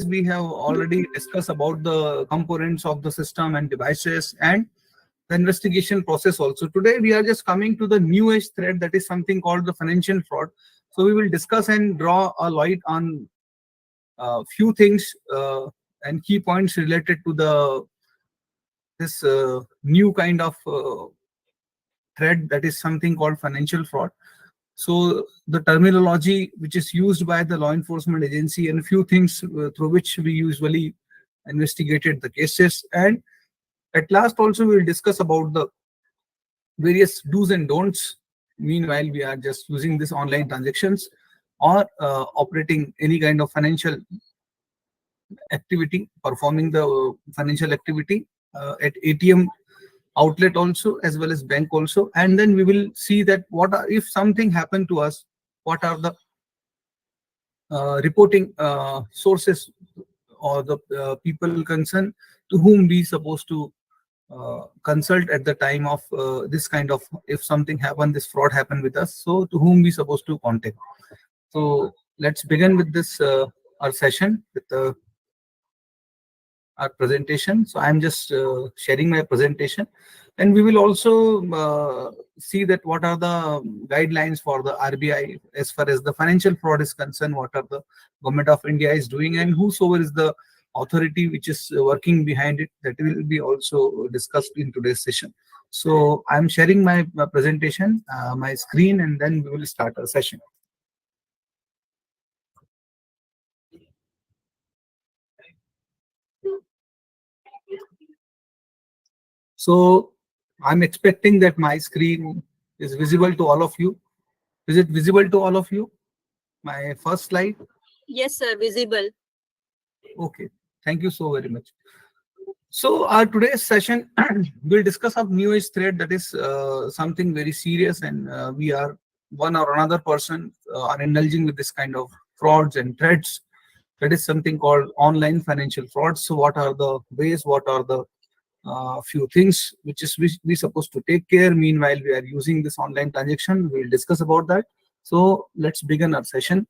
we have already discussed about the components of the system and devices and the investigation process also. Today, we are just coming to the new age threat, that is something called the financial fraud. So we will discuss and draw a light on few things and key points related to this new kind of threat, that is something called financial fraud. So the terminology which is used by the law enforcement agency and a few things through which we usually investigated the cases. And at last also we will discuss about the various do's and don'ts. Meanwhile, we are just using this online transactions or operating any kind of financial activity, performing the financial activity at ATM outlet also, as well as bank also. And then we will see that what are, if something happened to us, what are the reporting sources or the people concerned to whom we supposed to consult at the time of this kind of, if something happened, this fraud happened with us, so to whom we supposed to contact. So let's begin with this our session with our presentation. So I'm just sharing my presentation, and we will also see that what are the guidelines for the RBI as far as the financial fraud is concerned, what are the government of India is doing, and whosoever is the authority which is working behind it, that will be also discussed in today's session. So I'm sharing my presentation, my screen, and then we will start our session. So I'm expecting that my screen is visible to all of you. Is it visible to all of you? My first slide? Yes, sir, visible. Okay, thank you so very much. So our today's session will discuss a new age threat, that is something very serious, and we are one or another person are indulging with this kind of frauds and threats. That is something called online financial frauds. So what are the ways, what are the few things which is we supposed to take care meanwhile we are using this online transaction? We'll discuss about that. So let's begin our session.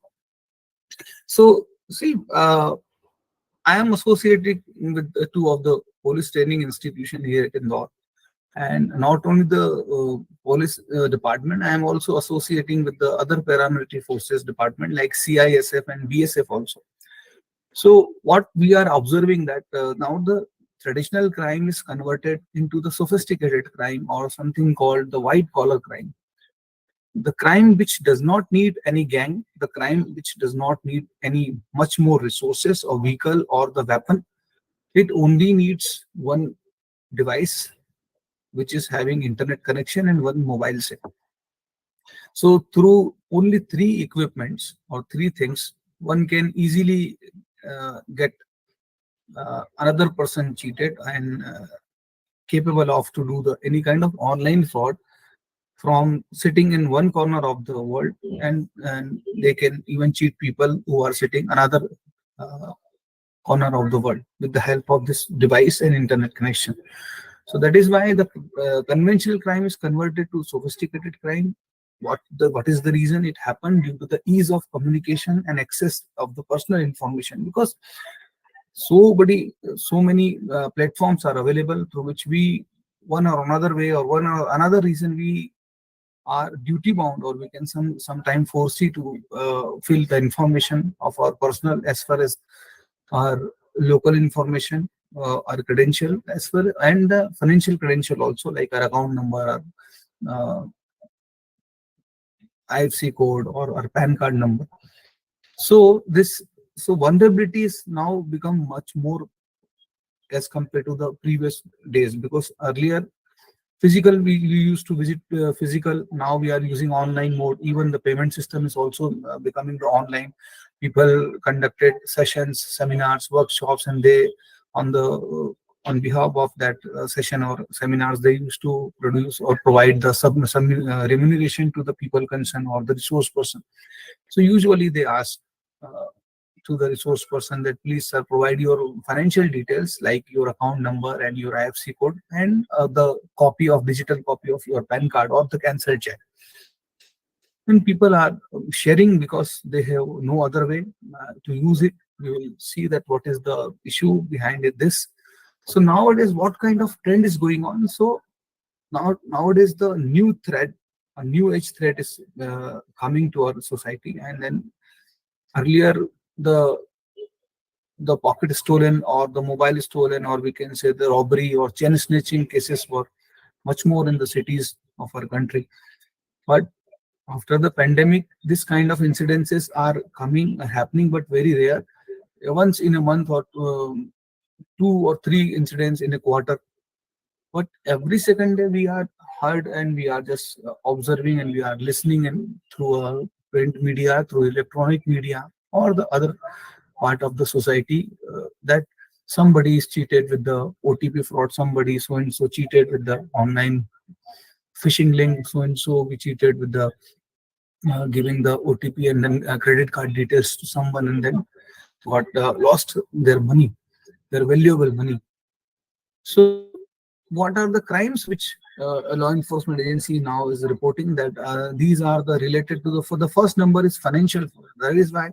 So see, I am associated with two of the police training institution here at Indore, and not only the police department, I am also associating with the other paramilitary forces department like CISF and BSF also. So what we are observing that now the traditional crime is converted into the sophisticated crime, or something called the white collar crime. The crime which does not need any gang, the crime which does not need any much more resources or vehicle or the weapon. It only needs one device which is having internet connection and one mobile set. So through only three equipments or three things, one can easily get another person cheated and capable of to do the any kind of online fraud from sitting in one corner of the world, and they can even cheat people who are sitting another corner of the world with the help of this device and internet connection. So that is why the conventional crime is converted to sophisticated crime. What is the reason? It happened due to the ease of communication and access of the personal information, because so many platforms are available through which we, one or another way or one or another reason, we are duty bound, or we can sometime foresee to fill the information of our personal, as far as our local information, our credential, as well, and the financial credential also, like our account number, our IFC code, or our PAN card number. So vulnerabilities now become much more as compared to the previous days, because earlier physical we used to visit physical, now we are using online mode. Even the payment system is also becoming the online. People conducted sessions, seminars, workshops, and they on behalf of that session or seminars, they used to produce or provide the some remuneration to the people concerned or the resource person. So usually they ask to the resource person that, please sir, provide your financial details like your account number and your IFC code, and the digital copy of your PAN card or the cancelled check. And people are sharing because they have no other way to use it. we will see that what is the issue behind this. So nowadays, what kind of trend is going on? So nowadays, the new threat, a new age threat is coming to our society, and then earlier the pocket stolen or the mobile stolen, or we can say the robbery or chain snatching cases were much more in the cities of our country. But after the pandemic, this kind of incidences are happening, but very rare. Once in a month, or 2 or 3 incidents in a quarter. But every second day we are heard, and we are just observing, and we are listening, and through print media, through electronic media, or the other part of the society, that somebody is cheated with the OTP fraud, somebody so and so cheated with the online phishing link, so and so we cheated with the giving the OTP and then credit card details to someone, and then got lost their money, their valuable money. So, what are the crimes which a law enforcement agency now is reporting that these are the related to the, for the first number is financial fraud. That is why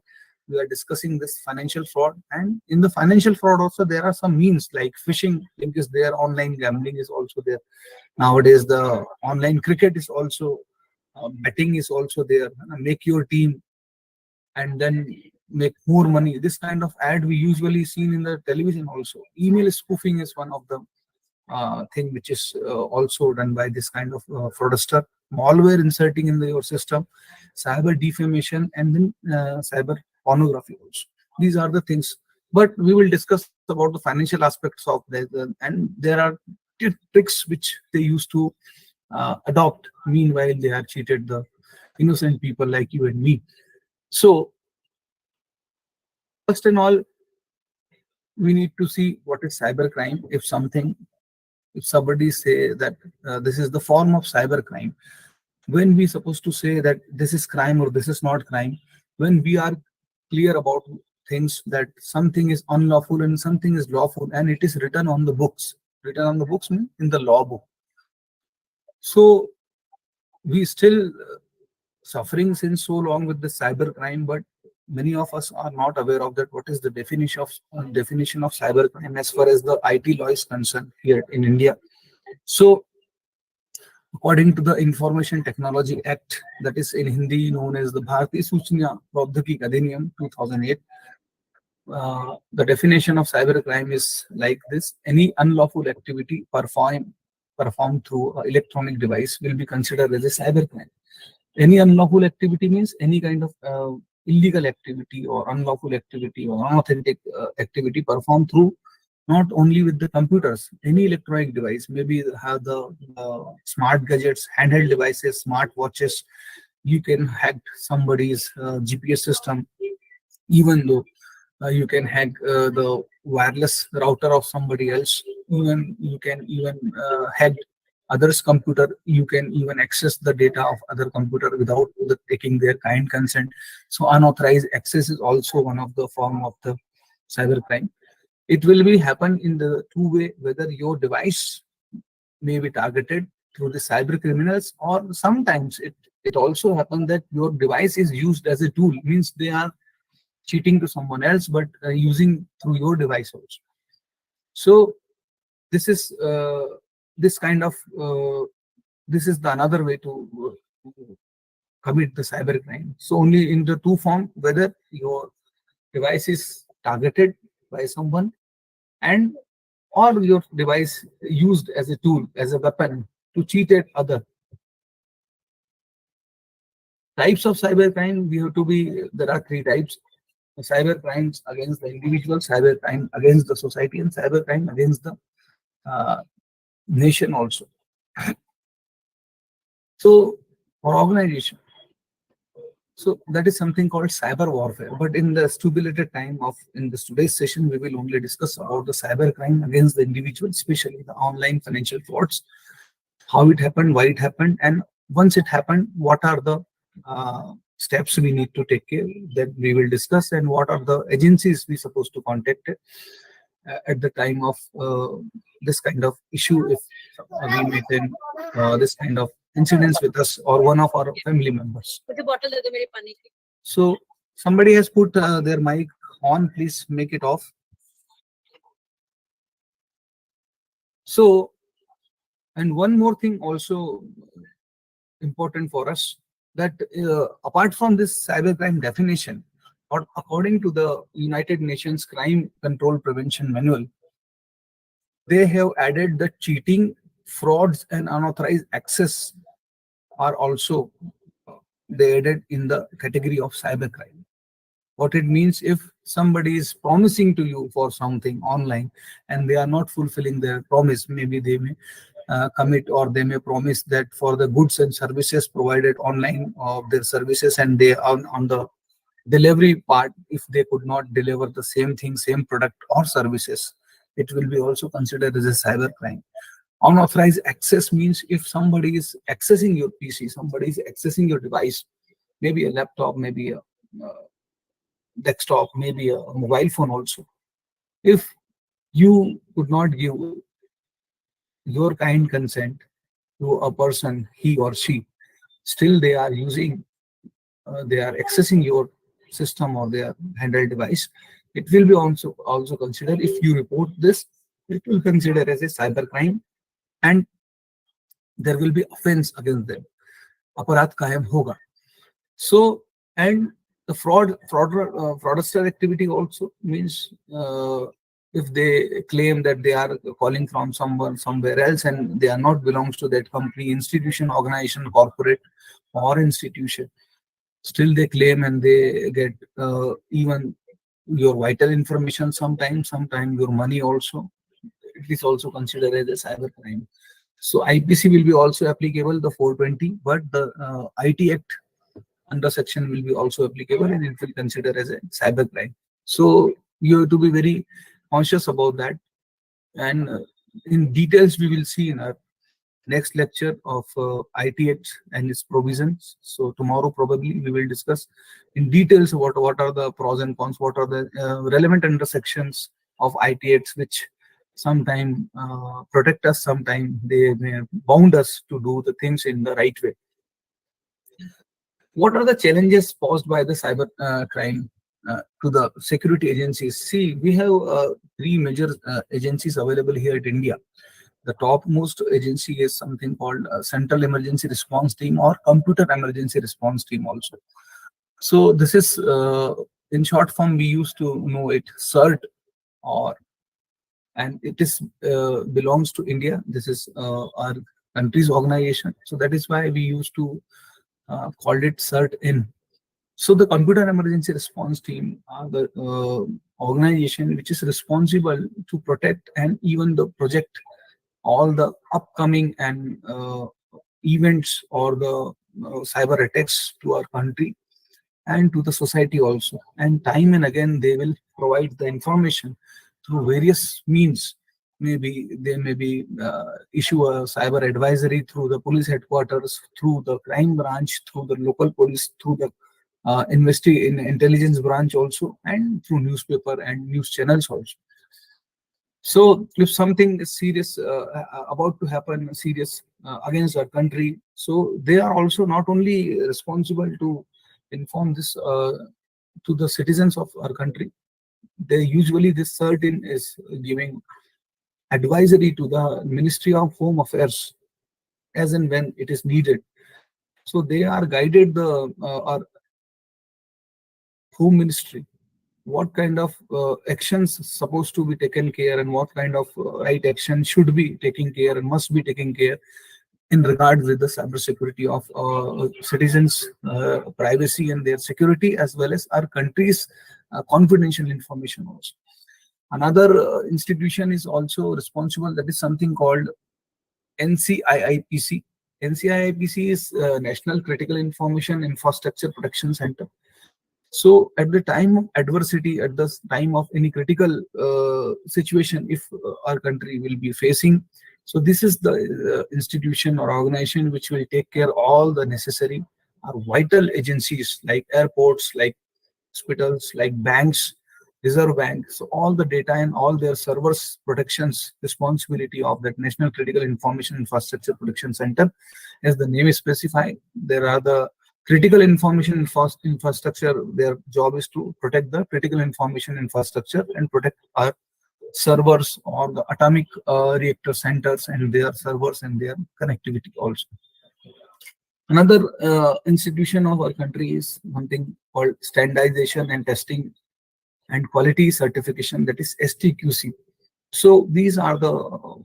we are discussing this financial fraud. And in the financial fraud also, there are some means like phishing link is there, online gambling is also there. Nowadays, the online cricket is also, betting is also there. Make your team and then make more money. This kind of ad we usually seen in the television also. Email spoofing is one of the thing which is also done by this kind of fraudster. Malware inserting in your system, cyber defamation, and then cyber pornography also. These are the things. But we will discuss about the financial aspects of that, and there are tricks which they used to adopt. Meanwhile, they are cheated the innocent people like you and me. So first and all, we need to see what is cybercrime. If somebody say that this is the form of cybercrime, when we supposed to say that this is crime or this is not crime, when we are clear about things that something is unlawful and something is lawful, and it is written on the books. Written on the books means in the law book. So we still suffering since so long with the cybercrime, but many of us are not aware of that. What is the definition of cybercrime as far as the IT law is concerned here in India? So, according to the Information Technology Act, that is in Hindi known as the Bharatiya सूचना प्रौद्योगिकी Adhiniyam 2008, the definition of cybercrime is like this: any unlawful activity performed through an electronic device will be considered as a cybercrime. Any unlawful activity means any kind of illegal activity or unlawful activity or unauthentic activity performed through not only with the computers, any electronic device, maybe have the smart gadgets, handheld devices, smart watches. You can hack somebody's GPS system, even though you can hack the wireless router of somebody else. Even you can even hack others computer. You can even access the data of other computer without taking their kind consent. So unauthorized access is also one of the form of the cybercrime. It will be happen in the two way: whether your device may be targeted through the cyber criminals, or sometimes it also happens that your device is used as a tool, means they are cheating to someone else, but using through your device also. So this is this kind of this is the another way to commit the cybercrime. So only in the two form: whether your device is targeted by someone, and or your device used as a tool, as a weapon to cheat at other. Types of cybercrime, we have to be, there are 3 types: cyber crimes against the individual, cyber crime against the society, and cyber crime against the uh, nation also. So, or organization. So that is something called cyber warfare. But in the stipulated time of in this today's session, we will only discuss about the cyber crime against the individual, especially the online financial frauds, how it happened, why it happened, and once it happened, what are the steps we need to take care that we will discuss, and what are the agencies we supposed to contact at the time of this kind of issue, if we meet in this kind of incidents with us or one of our family members. So somebody has put their mic on, please make it off. So, and one more thing also important for us, that apart from this cybercrime definition, or according to the United Nations Crime Control Prevention Manual, they have added the cheating, frauds, and unauthorized access are also they added in the category of cybercrime. What it means, if somebody is promising to you for something online and they are not fulfilling their promise, maybe they may commit, or they may promise that for the goods and services provided online of their services, and they are on the delivery part, if they could not deliver the same thing, same product or services, it will be also considered as a cyber crime. Unauthorized access means if somebody is accessing your PC, somebody is accessing your device, maybe a laptop, maybe a desktop, maybe a mobile phone also. If you could not give your kind consent to a person, he or she, still they are using, they are accessing your system or their handheld device, it will be also considered. If you report this, it will consider as a cyber crime, and there will be offense against them. Aparat kayam hoga. So, and the fraudster activity also means, if they claim that they are calling from someone somewhere else and they are not belongs to that company, institution, organization, corporate or institution, still they claim and they get even your vital information, sometimes your money also. It is also considered as a cyber crime. So IPC will be also applicable, the 420, but the IT Act under section will be also applicable, and it will consider as a cyber crime. So you have to be very conscious about that, and in details we will see in our next lecture of IT Act and its provisions. So tomorrow probably we will discuss in details what are the pros and cons, what are the relevant intersections of IT Acts, which sometime protect us, sometime they may bound us to do the things in the right way. What are the challenges posed by the cyber crime to the security agencies? See, we have three major agencies available here at India. The topmost agency is something called Central Emergency Response Team or Computer Emergency Response Team also. So this is, in short form, we used to know it CERT, or and it is belongs to India. This is our country's organization. So that is why we used to called it CERT in. So the Computer Emergency Response Team are the organization which is responsible to protect and even the project all the upcoming and events or the cyber attacks to our country and to the society also. And time and again, they will provide the information through various means. Maybe they may be issue a cyber advisory through the police headquarters, through the crime branch, through the local police, through the intelligence branch also, and through newspaper and news channels also. So if something is serious about to happen, serious against our country, so they are also not only responsible to inform this to the citizens of our country. They usually, this certain is giving advisory to the Ministry of Home Affairs as and when it is needed. So they are guided the our Home Ministry what kind of actions supposed to be taken care, and what kind of right action should be taken care and must be taken care in regard with the cyber security of citizens' privacy and their security, as well as our country's confidential information also. Another institution is also responsible, that is something called NCIIPC. NCIIPC is National Critical Information Infrastructure Protection Center. So at the time of adversity, at the time of any critical situation, if our country will be facing, so this is the institution or organization which will take care all the necessary vital agencies like airports, like hospitals, like banks, Reserve Bank. So all the data and all their servers protections responsibility of that National Critical Information Infrastructure Protection Center. As the name is specified, there are the Critical information infrastructure, their job is to protect the critical information infrastructure and protect our servers or the atomic reactor centers and their servers and their connectivity also. Another institution of our country is something called standardization and testing and quality certification, that is STQC. So these are the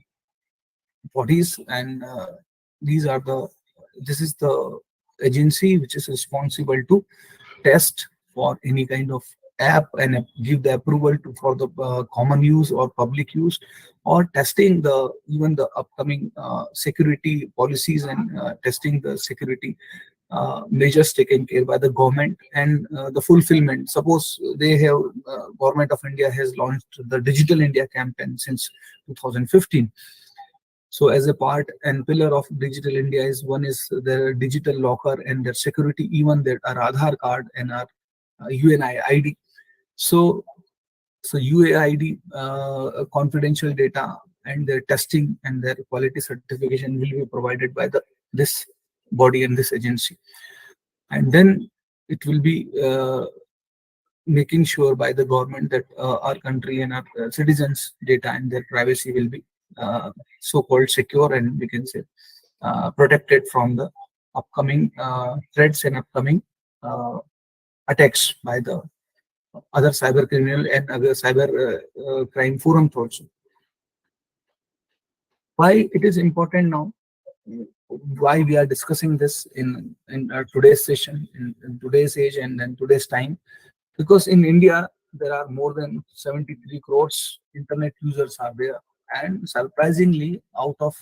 bodies, and these are the this is the agency which is responsible to test for any kind of app and give the approval to for the common use or public use, or testing the even the upcoming security policies and testing the security measures taken care by the government, and the fulfillment. Suppose they have government of India has launched the Digital India campaign since 2015. So as a part and pillar of Digital India is one is their digital locker and their security, even their our Aadhaar card and our UNI ID. So UAID confidential data and their testing and their quality certification will be provided by the this body and this agency, and then it will be making sure by the government that our country and our citizens' data and their privacy will be so-called secure, and we can say protected from the upcoming threats and upcoming uh, attacks by the other cyber criminal and other cyber crime forums also. Why it is important now? Why we are discussing this in today's session, in today's age and then today's time? Because in India there are more than 73 crores internet users are there, and surprisingly, out of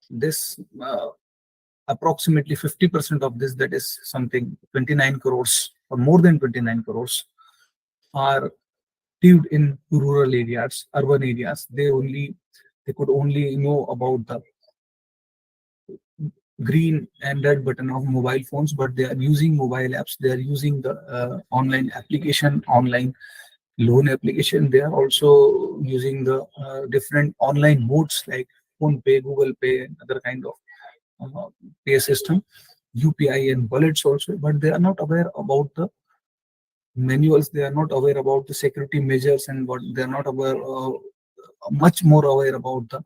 this, approximately 50% of this, that is something 29 crores or more than 29 crores, are lived in rural areas, urban areas. They could only know about the green and red button of mobile phones, but they are using mobile apps. They are using the online application, online loan application. They are also using the different online modes like Phone Pay, Google Pay, and other kind of pay system, UPI and wallets also. But they are not aware about the manuals. They are not aware about the security measures, and what they are not aware. Much more aware about the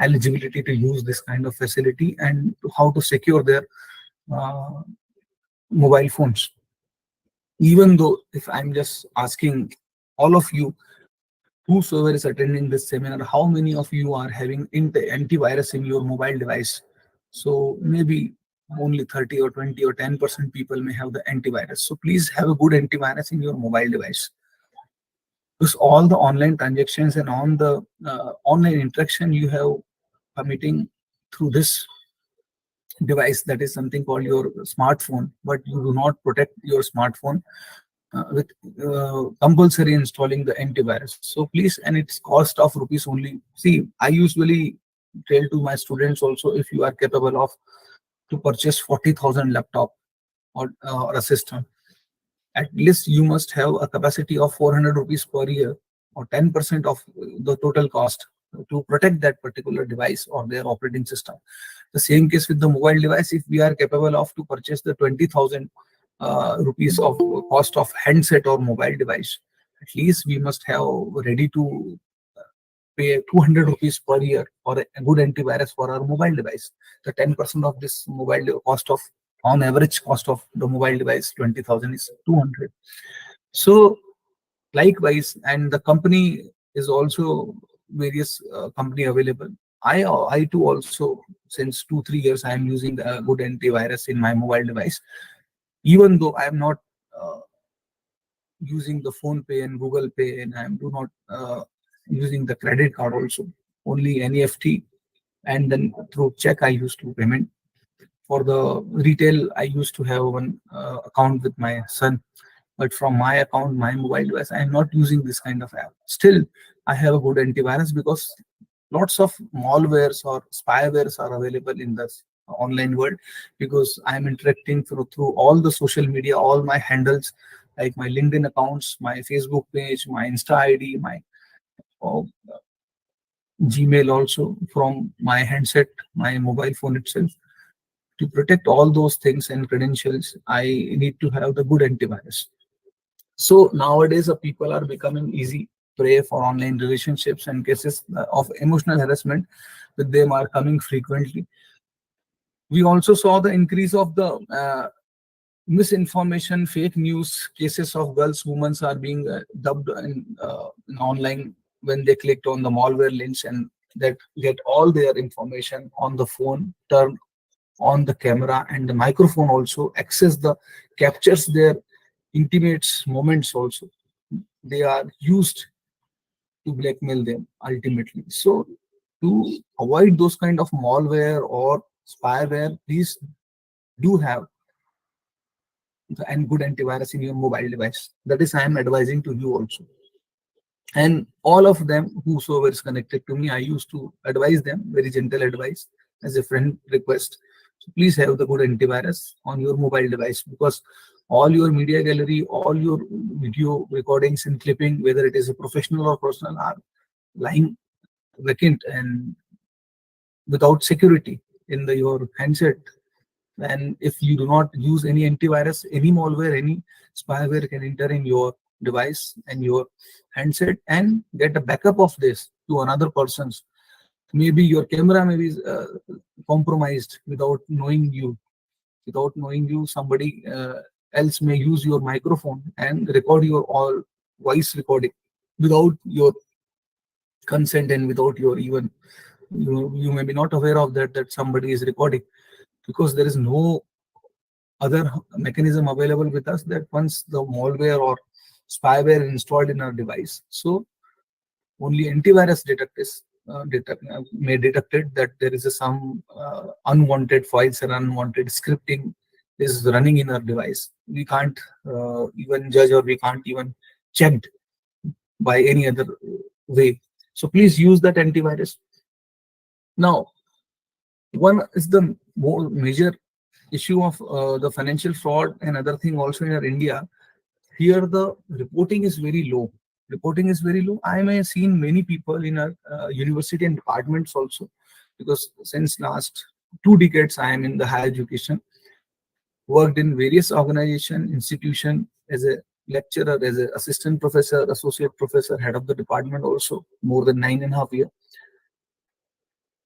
eligibility to use this kind of facility and how to secure their uh, mobile phones. Even though if I'm just asking all of you, whosoever is attending this seminar, how many of you are having antivirus in your mobile device? So maybe only 30 or 20 or 10% people may have the antivirus. So please have a good antivirus in your mobile device, because all the online transactions and on the online interaction you have committing through this device, that is something called your smartphone, but you do not protect your smartphone with compulsory installing the antivirus. So please, and it's cost of rupees only. See, I usually tell to my students also, if you are capable of to purchase 40,000 laptop or a system, at least you must have a capacity of 400 rupees per year, or 10% of the total cost, to protect that particular device or their operating system. The same case with the mobile device. If we are capable of to purchase the 20,000 rupees of cost of handset or mobile device, at least we must have ready to pay 200 rupees per year for a good antivirus for our mobile device. The 10% of this cost of, on average cost of the mobile device, 20,000 is 200. So likewise, and the company is also various company available. I too also, since 2 3 years I am using a good antivirus in my mobile device, even though I am not uh, using the Phone Pay and Google Pay, and I am do not using the credit card also, only NEFT, and then through check I used to payment. For the retail, I used to have one account with my son, but from my account, my mobile device, I am not using this kind of app. Still, I have a good antivirus, because lots of malwares or spywares are available in this online world, because I am interacting through all the social media, all my handles, like my LinkedIn accounts, my Facebook page, my Insta ID, my uh, Gmail also, from my handset, my mobile phone itself. To protect all those things and credentials, I need to have the good antivirus. So nowadays, people are becoming easy prey for online relationships, and cases of emotional harassment with them are coming frequently. We also saw the increase of the misinformation, fake news cases of girls, women are being dubbed in online when they clicked on the malware links and that get all their information on the phone, turn on the camera and the microphone also, access the captures their intimate moments also. They are used to blackmail them ultimately. So to avoid those kind of malware or spyware, please do have and good antivirus in your mobile device. That is, I am advising to you also. And all of them, whosoever is connected to me, I used to advise them, very gentle advice as a friend request. So please have the good antivirus on your mobile device, because all your media gallery, all your video recordings and clipping, whether it is a professional or personal, are lying vacant and without security in your handset. And if you do not use any antivirus, any malware, any spyware can enter in your device and your handset and get a backup of this to another person's. Maybe your camera may be compromised without knowing you. Without knowing you, somebody else may use your microphone and record your all voice recording without your consent and without your even you may be not aware of that somebody is recording, because there is no other mechanism available with us that once the malware or spyware installed in our device. So only antivirus may detect it that there is some unwanted files and unwanted scripting is running in our device. We can't even judge, or we can't even check by any other way. So please use that antivirus. Now, one is the more major issue of the financial fraud and other thing also in our India. Here the reporting is very low. Reporting is very low. I may have seen many people in our university and departments also, because since last 2 decades I am in the higher education, worked in various organization, institution as a lecturer, as an assistant professor, associate professor, head of the department also, more than 9.5 years.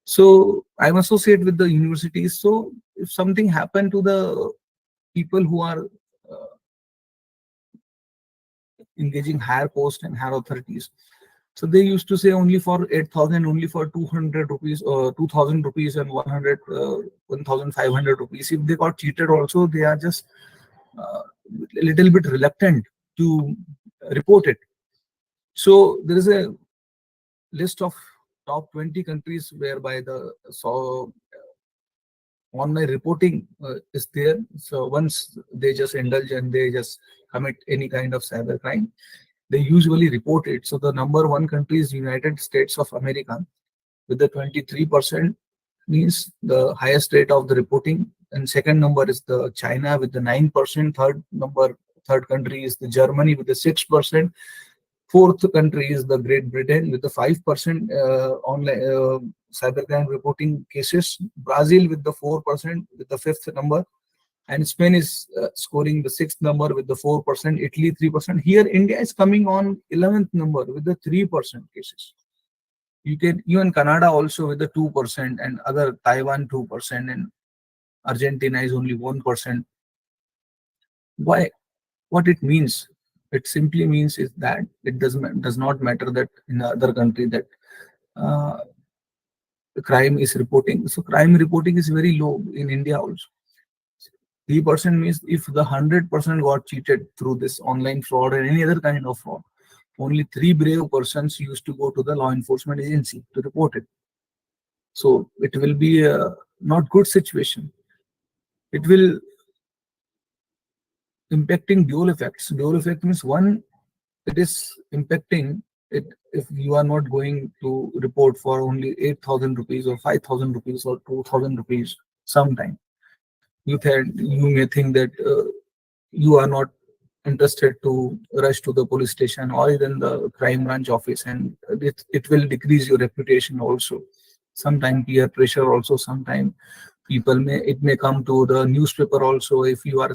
So I'm associated with the universities. So if something happened to the people who are engaging higher post and higher authorities, so they used to say only for 8,000, only for 200 rupees or 2,000 rupees and 1,500 rupees. If they got cheated also, they are just a little bit reluctant to report it. So there is a list of top 20 countries whereby the online reporting is there. So once they just indulge and they just commit any kind of cyber crime, they usually report it. So the number one country is United States of America with the 23%, means the highest rate of the reporting. And second number is the China with the 9%. Third country is the Germany with the 6%. Fourth country is the Great Britain with the 5% online cybercrime reporting cases. Brazil with the 4% with the fifth number, and Spain is scoring the sixth number with the 4%. Italy 3%. Here India is coming on 11th number with the 3% cases. You can even Canada also with the 2%, and other Taiwan 2%, and Argentina is only 1%. Why? What it means? It simply means is that it does not matter that in other country that uh, the crime is reporting. So crime reporting is very low in India also. 3% means if the 100% got cheated through this online fraud or any other kind of fraud, only 3 brave persons used to go to the law enforcement agency to report it. So it will be a not good situation. It will impacting dual effects. Dual effect means one, it is impacting it if you are not going to report for only 8,000 rupees or 5,000 rupees or 2,000 rupees sometime. You may think that you are not interested to rush to the police station or even the crime branch office, and it will decrease your reputation also. Sometime peer pressure also, sometime It may come to the newspaper also if you are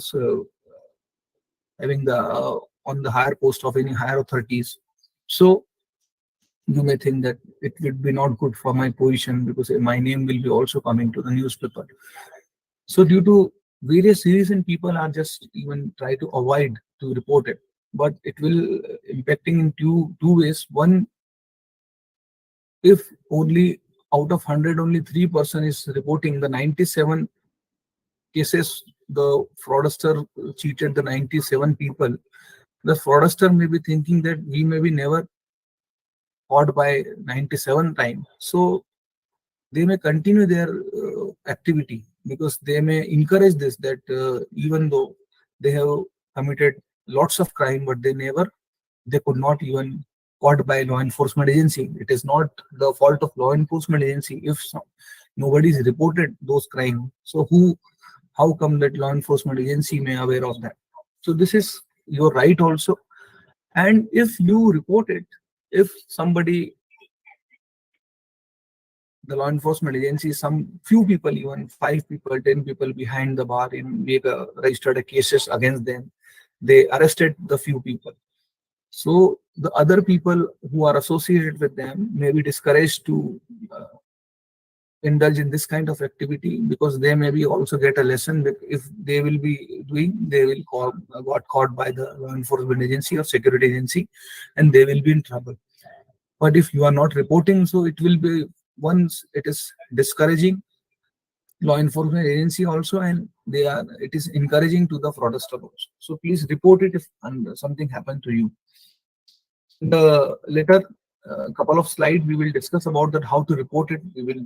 having the on the higher post of any higher authorities. So you may think that it would be not good for my position because my name will be also coming to the newspaper. So due to various reasons, people are just even try to avoid to report it. But it will impacting in two ways. One, if only out of 100 only 3% is reporting, the 97 cases the fraudster cheated the 97 people, the fraudster may be thinking that we may be never caught by 97 times. So they may continue their activity because they may encourage this that even though they have committed lots of crime, but they could not even caught by law enforcement agency. It is not the fault of law enforcement agency if nobody is reported those crime. So how come that law enforcement agency may aware of that? So this is your right also. And if you report it, if somebody, the law enforcement agency, some few people, even 5 people, 10 people behind the bar in registered a cases against them, they arrested the few people. So the other people who are associated with them may be discouraged to indulge in this kind of activity because they maybe also get a lesson that if they will be doing, they will got caught by the law enforcement agency or security agency, and they will be in trouble. But if you are not reporting, so it will be, once it is discouraging law enforcement agency also, and it is encouraging to the fraudster also. So please report it if something happened to you. The later couple of slides we will discuss about that how to report it. We will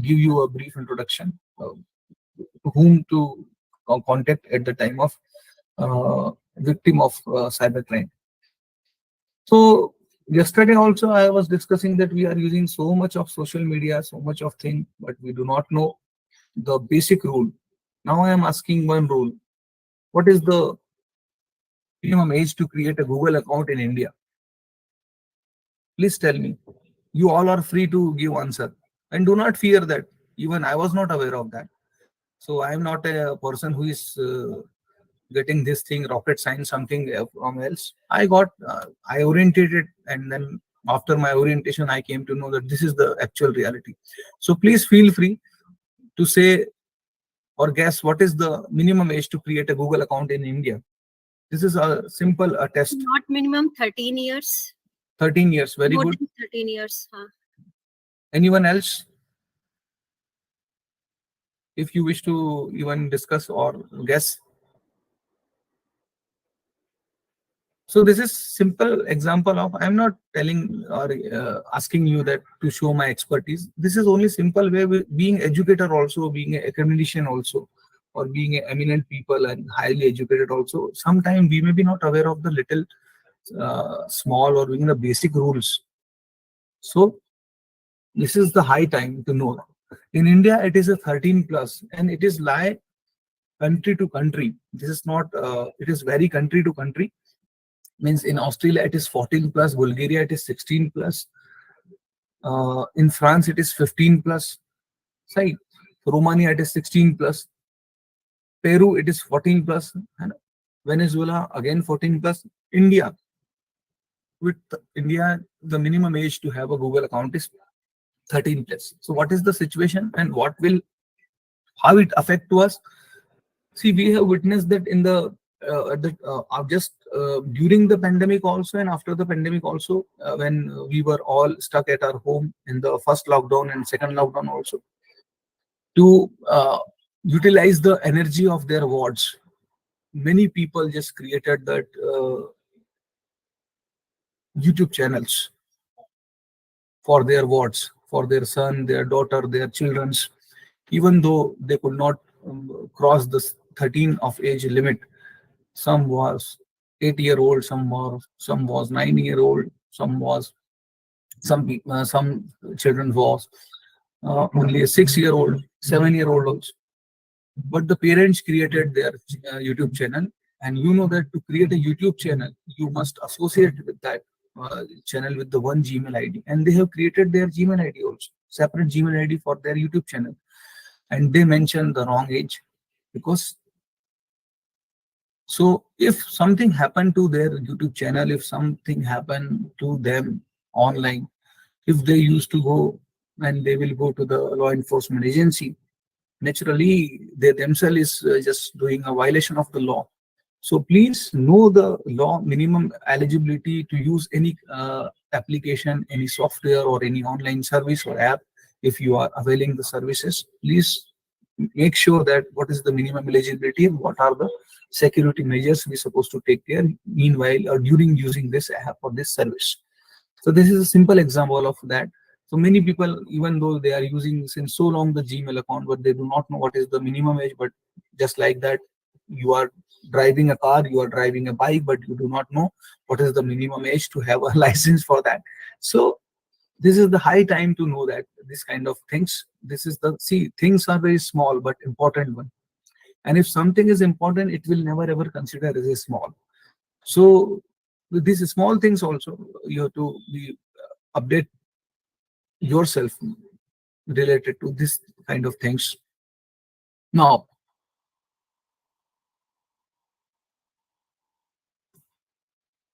give you a brief introduction to whom to contact at the time of victim of cybercrime. So yesterday also I was discussing that we are using so much of social media, so much of thing, but we do not know the basic rule. Now I am asking one rule. What is the minimum age to create a Google account in India? Please tell me. You all are free to give answer. And do not fear that. Even I was not aware of that. So I am not a person who is getting this thing, rocket science, something from else. I orientated, and then after my orientation, I came to know that this is the actual reality. So please feel free to say or guess what is the minimum age to create a Google account in India. This is a simple test. Not minimum 13 years. 13 years, very More good. than 13 years. Anyone else? If you wish to even discuss or guess. So this is simple example of, I'm not telling or asking you that to show my expertise. This is only simple way with being educator also, being an academician also, or being an eminent people and highly educated also. Sometimes we may be not aware of the little small or even the basic rules. So this is the high time to know. In India, it is a 13 plus, and it is lie country to country. This is not, it is very country to country. Means in Australia, it is 14 plus, Bulgaria, it is 16 plus. In France, it is 15 plus. Right? Romania, it is 16 plus. Peru, it is 14 plus. And Venezuela, again 14 plus. India, the minimum age to have a Google account is 13 plus. So what is the situation and how it affect to us? See, we have witnessed that in during the pandemic also, and after the pandemic also, when we were all stuck at our home in the first lockdown and second lockdown also, to utilize the energy of their wards, many people just created that YouTube channels for their wards, for their son, their daughter, their children's, even though they could not cross the 13 of age limit. Some was 8-year-old, some was 9-year-old, some children was only a 6-year-old, 7-year-old also. But the parents created their YouTube channel, and you know that to create a YouTube channel, you must associate with that channel with the one Gmail ID, and they have created their Gmail ID also, separate Gmail ID for their YouTube channel. and they mention the wrong age. Because so if something happened to their YouTube channel, if something happened to them online, if they used to go and they will go to the law enforcement agency, naturally they themselves is just doing a violation of the law. So please know the law minimum eligibility to use any application, any software or any online service or app. If you are availing the services, please make sure that what is the minimum eligibility and what are the security measures we supposed to take care meanwhile or during using this app or this service. So this is a simple example of that. So many people, even though they are using since so long the Gmail account, but they do not know what is the minimum age. But just like that, you are driving a car, you are driving a bike, but you do not know what is the minimum age to have a license for that. So this is the high time to know that this kind of things. This is the see things are very small but important one. And if something is important, it will never ever consider as a small. So with these small things also, you have to be update yourself related to this kind of things. Now,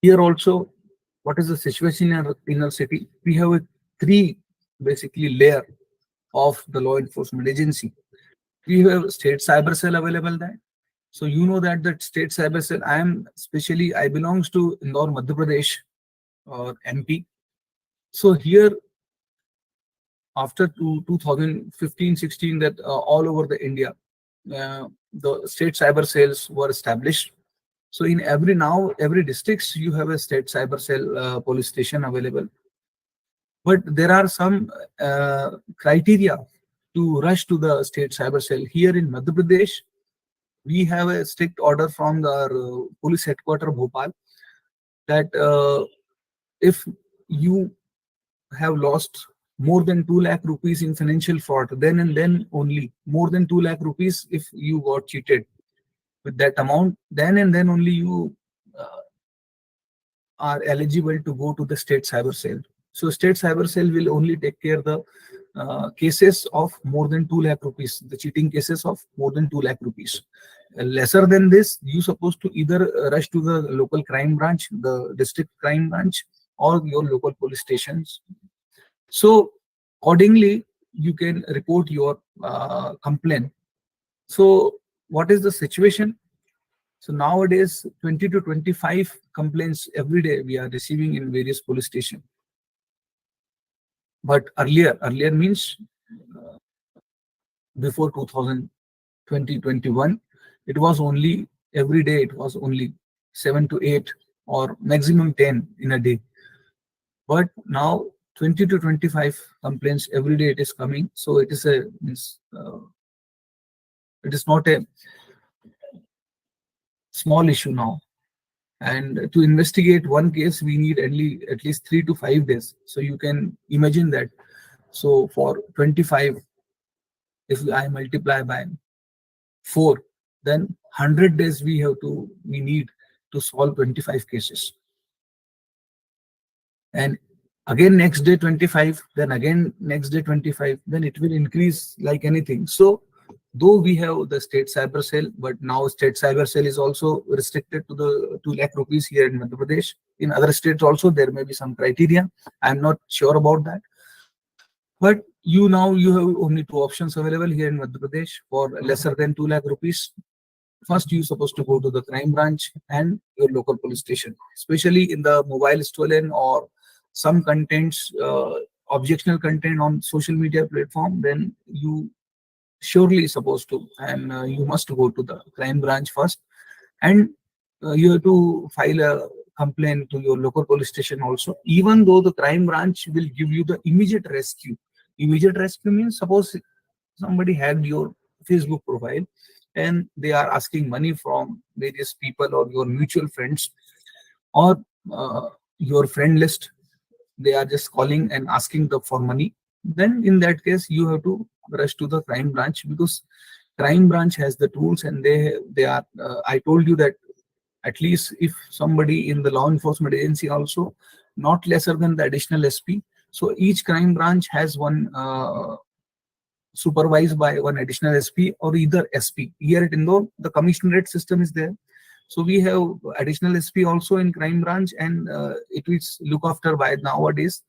here also, what is the situation in our city? We have a three basically layer of the law enforcement agency. We have state cyber cell available there. So you know that state cyber cell, I belongs to Indore, Madhya Pradesh or MP. So here after 2015-16 that all over the India, the state cyber cells were established. So in every districts you have a state cyber cell police station available. But there are some criteria to rush to the state cyber cell. Here in Madhya Pradesh, we have a strict order from the police headquarters Bhopal that if you have lost more than 2 lakh rupees in financial fraud, then and then only more than 2 lakh rupees if you got cheated with that amount, then and then only you are eligible to go to the state cyber cell. So state cyber cell will only take care the cases of more than 2 lakh rupees, the cheating cases of more than 2 lakh rupees. Lesser than this, you supposed to either rush to the local crime branch, the district crime branch, or your local police stations. So accordingly, you can report your complaint. So what is the situation? So nowadays, 20 to 25 complaints every day we are receiving in various police stations. But earlier means before 2020-21, it was only every day, it was only 7 to 8 or maximum 10 in a day. But now 20 to 25 complaints every day it is coming. So it is it is not a small issue now. And to investigate one case, we need at least 3 to 5 days. So you can imagine that. So for 25, if I multiply by 4, then 100 days we need to solve 25 cases. And again next day 25, then again next day 25, then it will increase like anything. So though we have the state cyber cell, but now state cyber cell is also restricted to the 2 lakh rupees here in Madhya Pradesh. In other states also there may be some criteria. I'm not sure about that. But you have only 2 options available here in Madhya Pradesh for lesser than 2 lakh rupees. First, you're supposed to go to the crime branch and your local police station, especially in the mobile stolen or some contents, objectionable content on social media platform, then you surely supposed to, and you must go to the crime branch first, and you have to file a complaint to your local police station also, even though the crime branch will give you the immediate rescue. Immediate rescue means suppose somebody hacked your Facebook profile and they are asking money from various people or your mutual friends or your friend list, they are just calling and asking for money. Then in that case you have to rush to the crime branch, because crime branch has the tools, and they are I told you that at least if somebody in the law enforcement agency also, not lesser than the additional SP. So each crime branch has one supervised by one additional SP or either SP. Here at Indore, the commissionerate system is there. So we have additional SP also in crime branch, and it is looked after by nowadays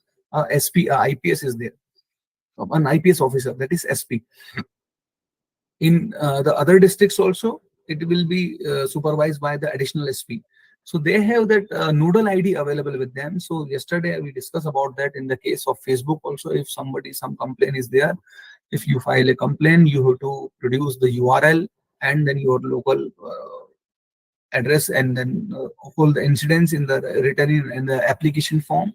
SP, IPS is there, an IPS officer, that is SP. In the other districts also, it will be supervised by the additional SP. So they have that nodal ID available with them. So yesterday we discussed about that in the case of Facebook also. If some complaint is there, if you file a complaint, you have to produce the URL and then your local address, and then all the incidents in the written in the application form,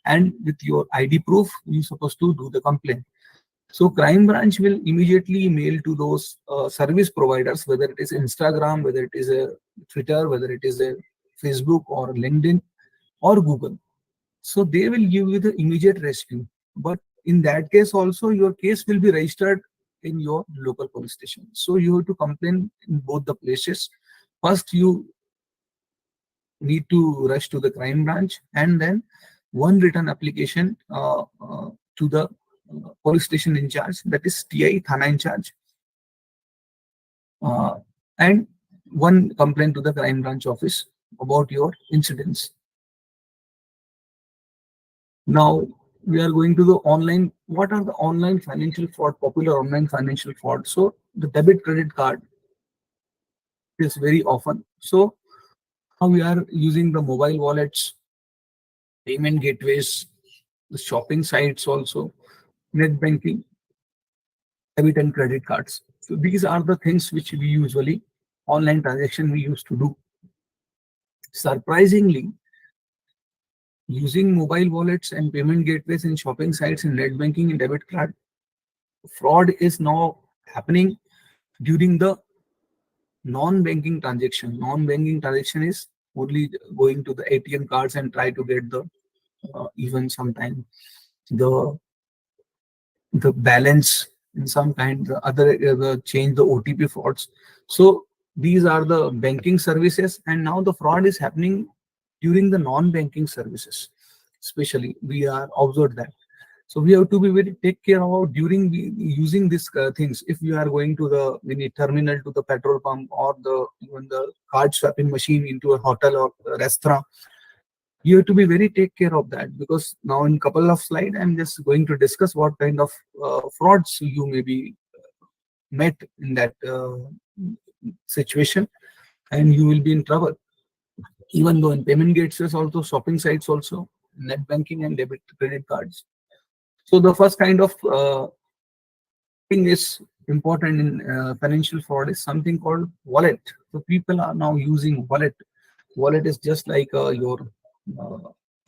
and with your ID proof, you're supposed to do the complaint. So crime branch will immediately mail to those service providers, whether it is Instagram, whether it is a Twitter, whether it is a Facebook or LinkedIn or Google. So they will give you the immediate rescue. But in that case also, your case will be registered in your local police station. So you have to complain in both the places. First, you need to rush to the crime branch, and then one written application to the police station in charge, that is TI, Thana in charge, and one complaint to the crime branch office about your incidents. Now we are going to the online. What are the online financial fraud, popular online financial fraud? So the debit credit card is very often. So now we are using the mobile wallets, payment gateways, the shopping sites also, net banking, debit and credit cards. So these are the things which we usually, online transaction we used to do. Surprisingly, using mobile wallets and payment gateways in shopping sites and net banking and debit card, fraud is now happening during the non-banking transaction. Non-banking transaction is only going to the ATM cards and try to get the even sometime the balance in some kind, the other change the OTP frauds. So these are the banking services, and now the fraud is happening during the non-banking services. Especially, we are observed that. So we have to be very take care about during using these things. If you are going to the mini terminal, to the petrol pump, or the even the card swapping machine into a hotel or a restaurant, you have to be very take care of that, because now in couple of slides I'm just going to discuss what kind of frauds you may be met in that situation, and you will be in trouble. Even though in payment gateways also, shopping sites also, net banking and debit credit cards. So the first kind of thing is important in financial fraud is something called wallet. So people are now using wallet. Wallet is just like your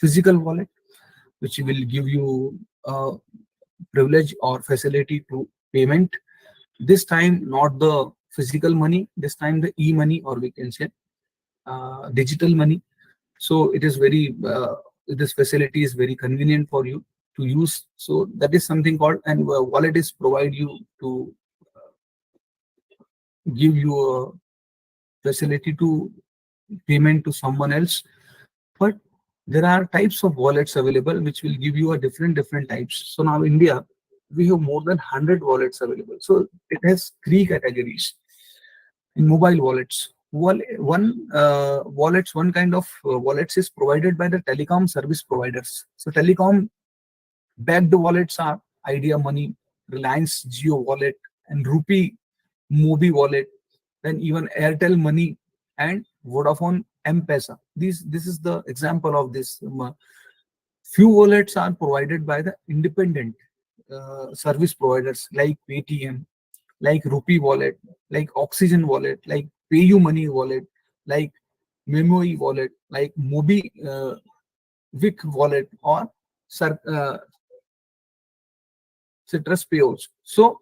physical wallet, which will give you privilege or facility to payment. This time not the physical money, this time the e-money, or we can say digital money. So it is very this facility is very convenient for you to use. So that is something called, and wallet is provide you to give you a facility to payment to someone else. But there are types of wallets available which will give you a different types. So now India, we have more than 100 wallets available. So it has three categories in mobile wallets. One kind of wallets is provided by the telecom service providers. So telecom backed wallets are Idea Money, Reliance Jio wallet, and Rupee Mobi wallet, then even Airtel Money and Vodafone M-Pesa. This is the example of this. Few wallets are provided by the independent service providers like Paytm, like Rupee wallet, like Oxygen wallet, like PayU Money wallet, like Memoi wallet, like Mobi Vic wallet, or Citrus Payouts. So,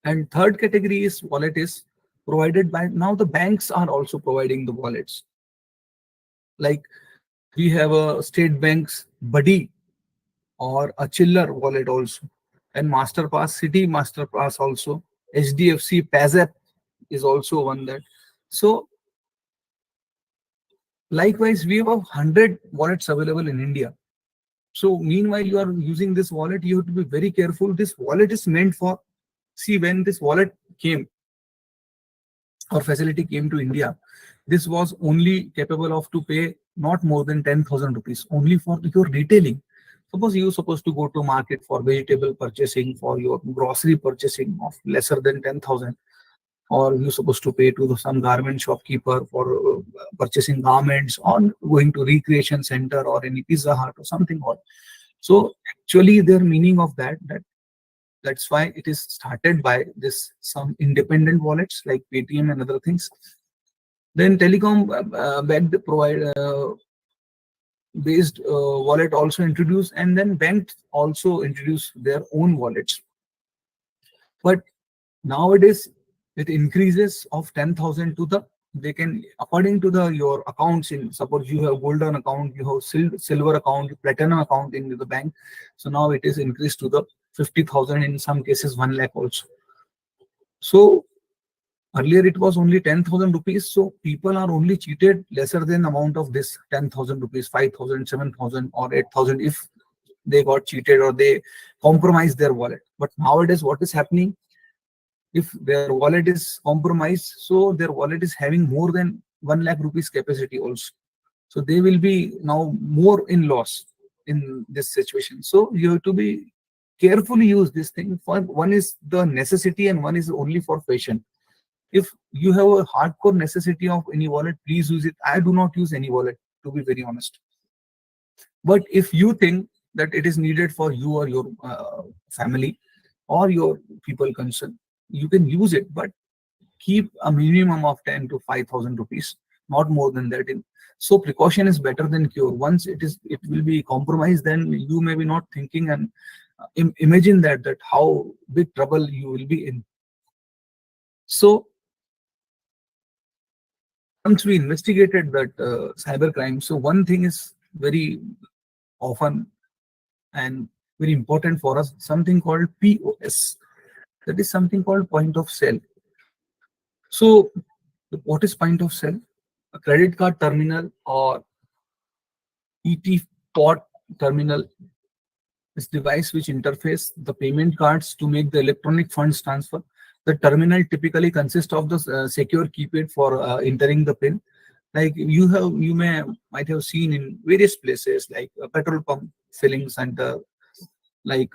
and third category is wallet is provided by, now the banks are also providing the wallets. Like we have a State Bank's Buddy or a Chiller wallet also, and Masterpass, City Masterpass also, HDFC PASAP is also one that. So likewise, we have 100 wallets available in India. So meanwhile, you are using this wallet, you have to be very careful. This wallet is meant for, see, when this wallet came or facility came to India, this was only capable of to pay not more than 10,000 rupees, only for your retailing. Suppose you're supposed to go to market for vegetable purchasing, for your grocery purchasing of lesser than 10,000, or you're supposed to pay to some garment shopkeeper for purchasing garments, or going to recreation center or any Pizza Hut or something. Or so actually, their meaning of that's why it is started by this some independent wallets like Paytm and other things. Then telecom backed provide based wallet also introduced, and then banks also introduced their own wallets. But nowadays, it increases of 10,000 to the, they can, according to the your accounts, in suppose you have golden account, you have silver account, platinum account in the bank. So now it is increased to the 50,000, in some cases 1 lakh also. So earlier it was only 10,000 rupees. So people are only cheated lesser than amount of this 10,000 rupees, 5,000, 7,000 or 8,000 if they got cheated or they compromised their wallet. But nowadays what is happening? If their wallet is compromised, so their wallet is having more than 1 lakh rupees capacity also. So they will be now more in loss in this situation. So you have to be carefully use this thing. For one is the necessity and one is only for fashion. If you have a hardcore necessity of any wallet, please use it. I do not use any wallet, to be very honest. But if you think that it is needed for you or your family or your people concerned, you can use it, but keep a minimum of 10 to 5,000 rupees, not more than that. So precaution is better than cure. Once it will be compromised, then you may be not thinking, and imagine that how big trouble you will be in. So once we investigated that cyber crime, so one thing is very often and very important for us, something called POS. That is something called point of sale. So what is point of sale? A credit card terminal or ET pot terminal is device which interface the payment cards to make the electronic funds transfer. The terminal typically consists of the secure keypad for entering the PIN. Like you might have seen in various places, like a petrol pump filling center, like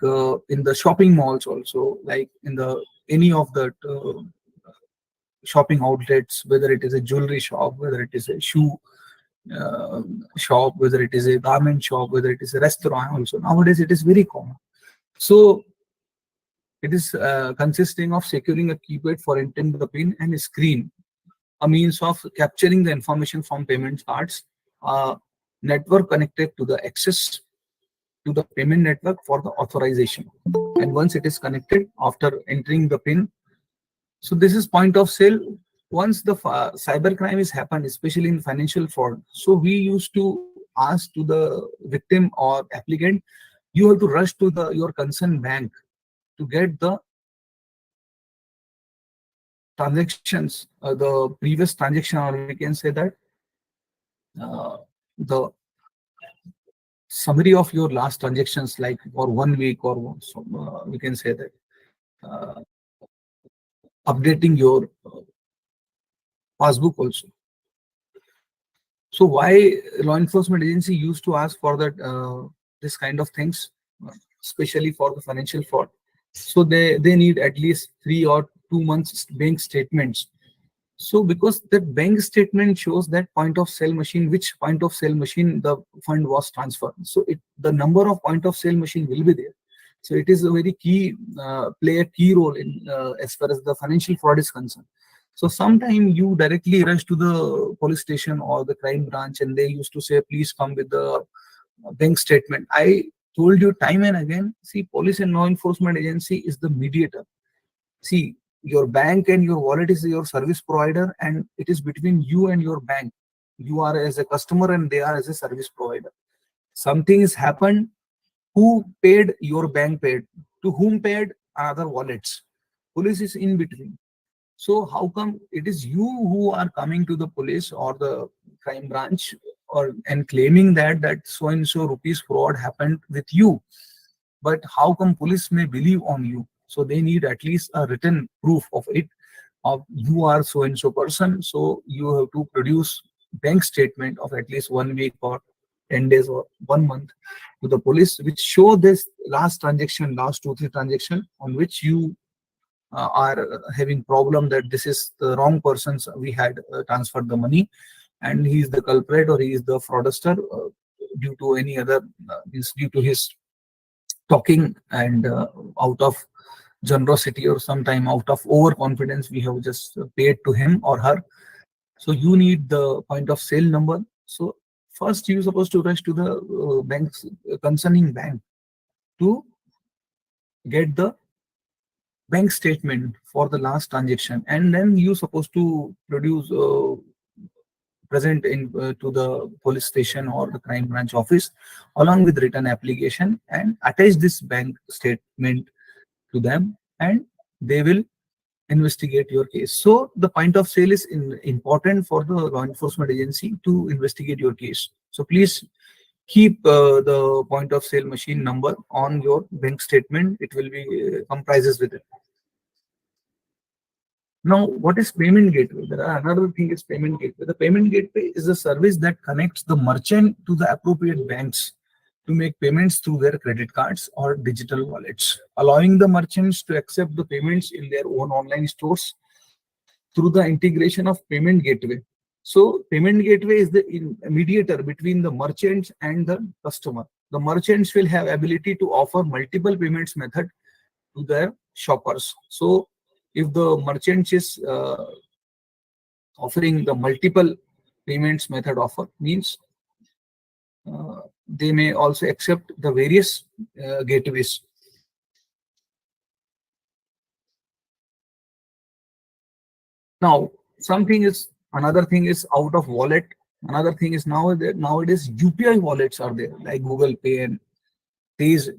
in the shopping malls also, like in the any of the shopping outlets, whether it is a jewelry shop, whether it is a shoe uh, shop, whether it is a garment shop, whether it is a restaurant also. Nowadays, it is very common. So it is consisting of securing a keypad for entering the PIN and a screen, a means of capturing the information from payment cards, network connected to the access to the payment network for the authorization. And once it is connected after entering the PIN, so this is point of sale. Once the cyber crime is happened, especially in financial fraud, so we used to ask to the victim or applicant, you have to rush to the your concerned bank to get the transactions, the previous transaction, or we can say that the summary of your last transactions, like for 1 week, or so, we can say that uh, updating your passbook also. So why law enforcement agency used to ask for that this kind of things, especially for the financial fraud? So they need at least 3 or 2 months bank statements. So because that bank statement shows that point of sale machine, which point of sale machine the fund was transferred. So the number of point of sale machine will be there. So it is a very key, play a key role in as far as the financial fraud is concerned. So sometime you directly rush to the police station or the crime branch, and they used to say, please come with the bank statement. I told you time and again, see, police and law enforcement agency is the mediator. See, your bank and your wallet is your service provider, and it is between you and your bank. You are as a customer and they are as a service provider. Something has happened. Who paid? Your bank paid. To whom paid? Other wallets. Police is in between. So how come it is you who are coming to the police or the crime branch and claiming that so and so rupees fraud happened with you. But how come police may believe on you? So they need at least a written proof of it, of you are so and so person. So you have to produce bank statement of at least 1 week or 10 days or 1 month to the police, which show this last transaction, last 2 3 transaction on which you are having problem, that this is the wrong persons we had transferred the money, and he is the culprit or he is the fraudster due to any other due to his talking and out of generosity or sometime out of overconfidence we have just paid to him or her. So you need the point of sale number. So first you supposed to rush to the bank's concerning bank to get the bank statement for the last transaction, and then you supposed to produce present in to the police station or the crime branch office along with written application, and attach this bank statement to them, and they will investigate your case. So the point of sale is important for the law enforcement agency to investigate your case. So please keep the point of sale machine number on your bank statement. It will be comprises with it. Now, what is payment gateway? There are another thing is payment gateway. The payment gateway is a service that connects the merchant to the appropriate banks to make payments through their credit cards or digital wallets, allowing the merchants to accept the payments in their own online stores through the integration of payment gateway. So payment gateway is the mediator between the merchants and the customer. The merchants will have ability to offer multiple payments method to their shoppers. So if the merchant is offering the multiple payments method offer, means they may also accept the various gateways. Now, another thing is out of wallet. Another thing is nowadays UPI wallets are there, like Google Pay and Tej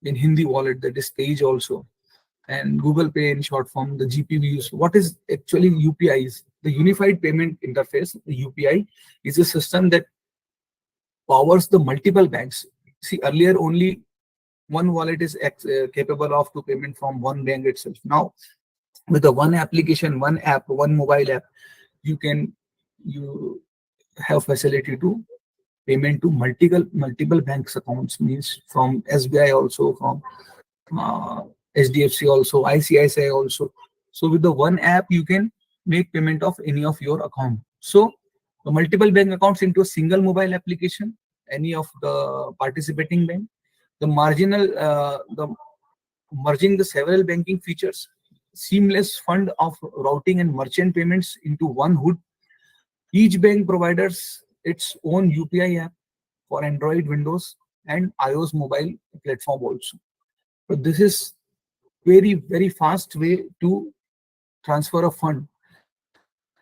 in Hindi wallet, that is Tej also, and Google Pay in short form, the GPVs. What is actually UPI is the Unified Payment Interface. The UPI is a system that powers the multiple banks. See, earlier only one wallet is capable of to payment from one bank itself. Now, with the one application, one app, one mobile app, you have facility to payment to multiple banks accounts, means from SBI also, from HDFC also, ICICI also. So with the one app, you can make payment of any of your account. So the multiple bank accounts into a single mobile application, any of the participating bank. The merging the several banking features, seamless fund of routing and merchant payments into one hood. Each bank provides its own UPI app for Android, Windows, and iOS mobile platform also. So this is very fast way to transfer a fund.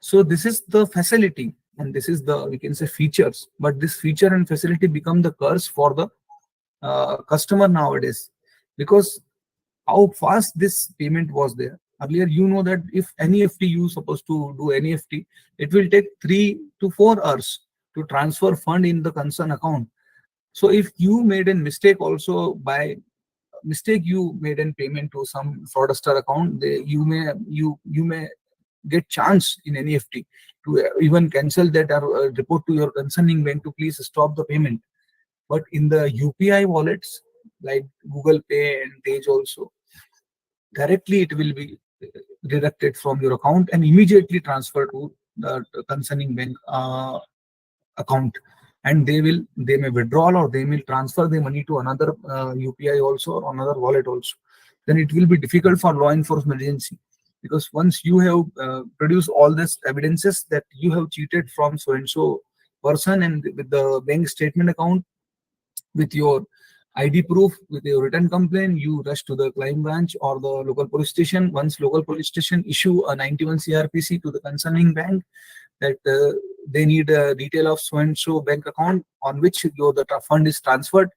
So this is the facility, and this is the, we can say, features. But this feature and facility become the curse for the customer nowadays, because how fast this payment was there. Earlier, you know that if NEFT you supposed to do NEFT, it will take 3 to 4 hours to transfer fund in the concern account. So if you made a mistake, also by mistake you made a payment to some fraudster account, you may get chance in NEFT to even cancel that or report to your concerning bank to please stop the payment. But in the UPI wallets like Google Pay and Tej also, directly it will be deducted from your account and immediately transferred to the concerning bank account, and they may withdraw or they may transfer the money to another UPI also or another wallet also. Then it will be difficult for law enforcement agency, because once you have produced all this evidences that you have cheated from so and so person, and with the bank statement account, with your ID proof, with your written complaint, you rush to the crime branch or the local police station. Once local police station issue a 91 CRPC to the concerning bank that they need a detail of so and so bank account on which the fund is transferred.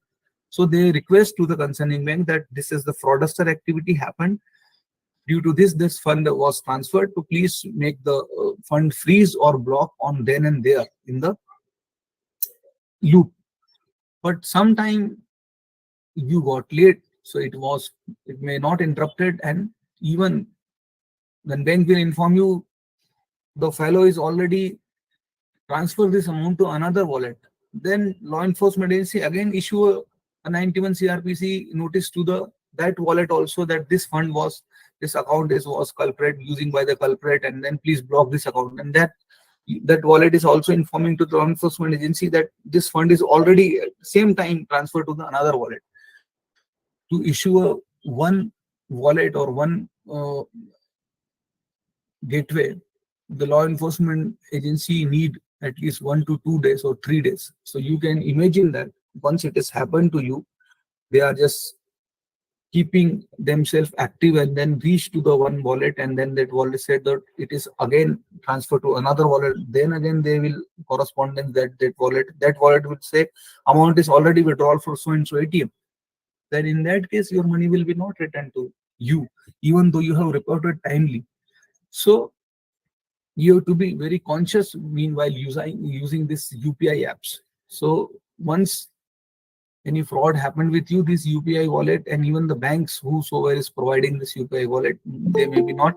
So they request to the concerning bank that this is the fraudster activity happened Due to this fund was transferred to please make the fund freeze or block on then and there in the loop. But sometime you got late, so it may not interrupted, and even when bank will inform you the fellow is already transfer this amount to another wallet. Then law enforcement agency again issue a 91 CRPC notice to the that wallet also that this account was culprit using by the culprit, and then please block this account. And that wallet is also informing to the law enforcement agency that this fund is already at the same time transferred to the another wallet. To issue a one wallet or one gateway, the law enforcement agency need at least 1 to 2 days or 3 days. So you can imagine that once it has happened to you, they are just keeping themselves active and then reach to the one wallet, and then that wallet said that it is again transferred to another wallet. Then again they will correspondence that wallet would say amount is already withdrawal for so and so ATM. Then in that case your money will be not returned to you, even though you have reported timely. So you have to be very conscious meanwhile using this UPI apps. So once any fraud happened with you, this UPI wallet and even the banks whosoever is providing this UPI wallet, they may be not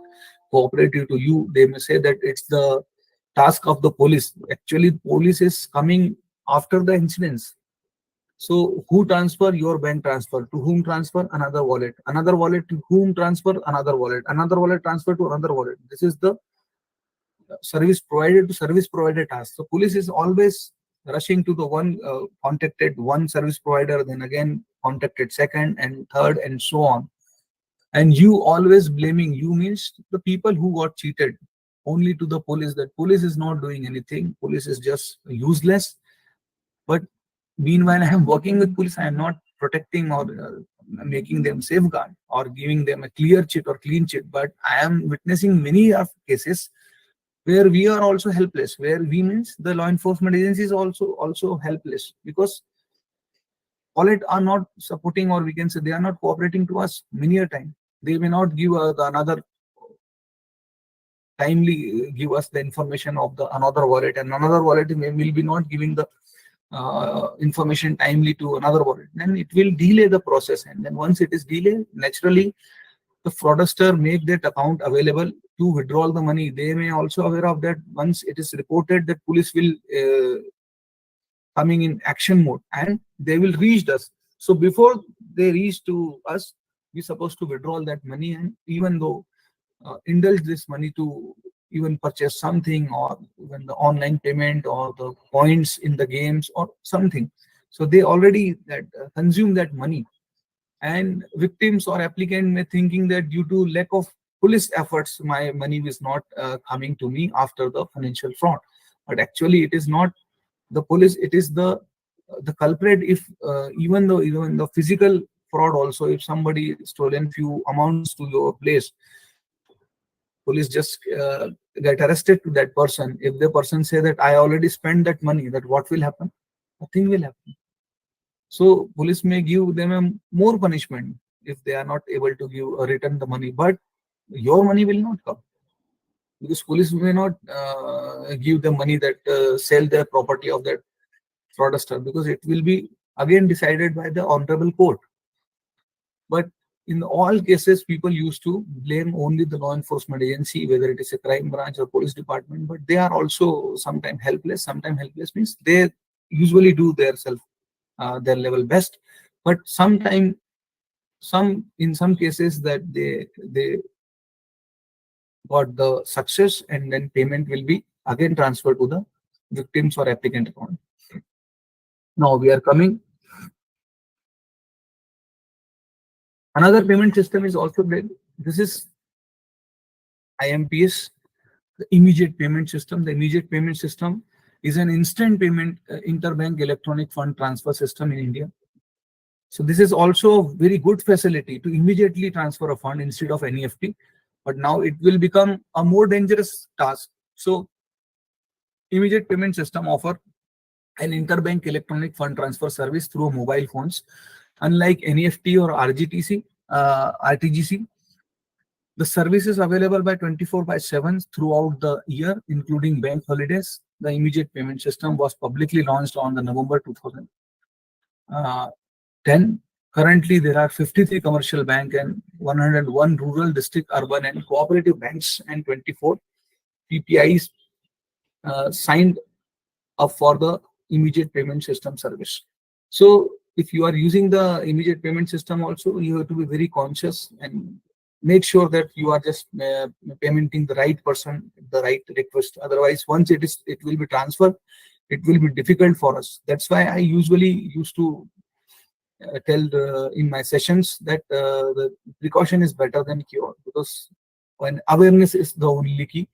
cooperative to you. They may say that it's the task of the police. Actually, police is coming after the incidents. So who transfer? Your bank transfer. To whom transfer? Another wallet. Another wallet to whom transfer? Another wallet. Another wallet transfer to another wallet. This is the service provider to service provider task. So police is always rushing to the one contacted one service provider, then again contacted second and third and so on. And you always blaming, you means the people who got cheated only to the police, that police is not doing anything, police is just useless. But meanwhile I am working with police, I am not protecting or making them safeguard or giving them a clear chit or clean chit, but I am witnessing many of cases where we are also helpless, where we means the law enforcement agencies also helpless, because wallet are not supporting, or we can say they are not cooperating to us many a time. They may not give another timely give us the information of the another wallet, and another wallet will be not giving the information timely to another wallet. Then it will delay the process, and then once it is delayed, naturally the fraudster make that account available to withdraw the money. They may also aware of that. Once it is reported, that police will coming in action mode and they will reach us. So before they reach to us, we supposed to withdraw that money, and even though indulge this money to even purchase something, or even the online payment or the points in the games or something. So they already consume that money, and victims or applicant may thinking that due to lack of police efforts my money is not coming to me after the financial fraud. But actually it is not the police, it is the culprit. If even though even the physical fraud also, if somebody stolen few amounts to your place, police just get arrested to that person. If the person say that I already spent that money, that what will happen? Nothing will happen. So police may give them a more punishment if they are not able to give or return the money, but your money will not come, because police may not give the money that sell their property of that fraudster, because it will be again decided by the honorable court. But in all cases, people used to blame only the law enforcement agency, whether it is a crime branch or police department, but they are also sometimes helpless. Sometimes helpless means they usually do their level best, but sometimes in some cases that they got the success, and then payment will be again transferred to the victims or applicant account. Now we are coming. Another payment system is also there. This is IMPS, the immediate payment system. The immediate payment system is an instant payment interbank electronic fund transfer system in India. So this is also a very good facility to immediately transfer a fund instead of NEFT. But now it will become a more dangerous task. So immediate payment system offer an interbank electronic fund transfer service through mobile phones. Unlike NEFT or RTGC, The service is available by 24/7 throughout the year, including bank holidays. The immediate payment system was publicly launched on the November 2010. Currently, there are 53 commercial bank and 101 rural, district, urban, and cooperative banks and 24 PPIs signed up for the immediate payment system service. So if you are using the immediate payment system also, you have to be very conscious and make sure that you are just paymenting the right person, the right request. Otherwise, once it will be transferred, it will be difficult for us. That's why I usually used to tell in my sessions that the precaution is better than cure, because when awareness is the only key.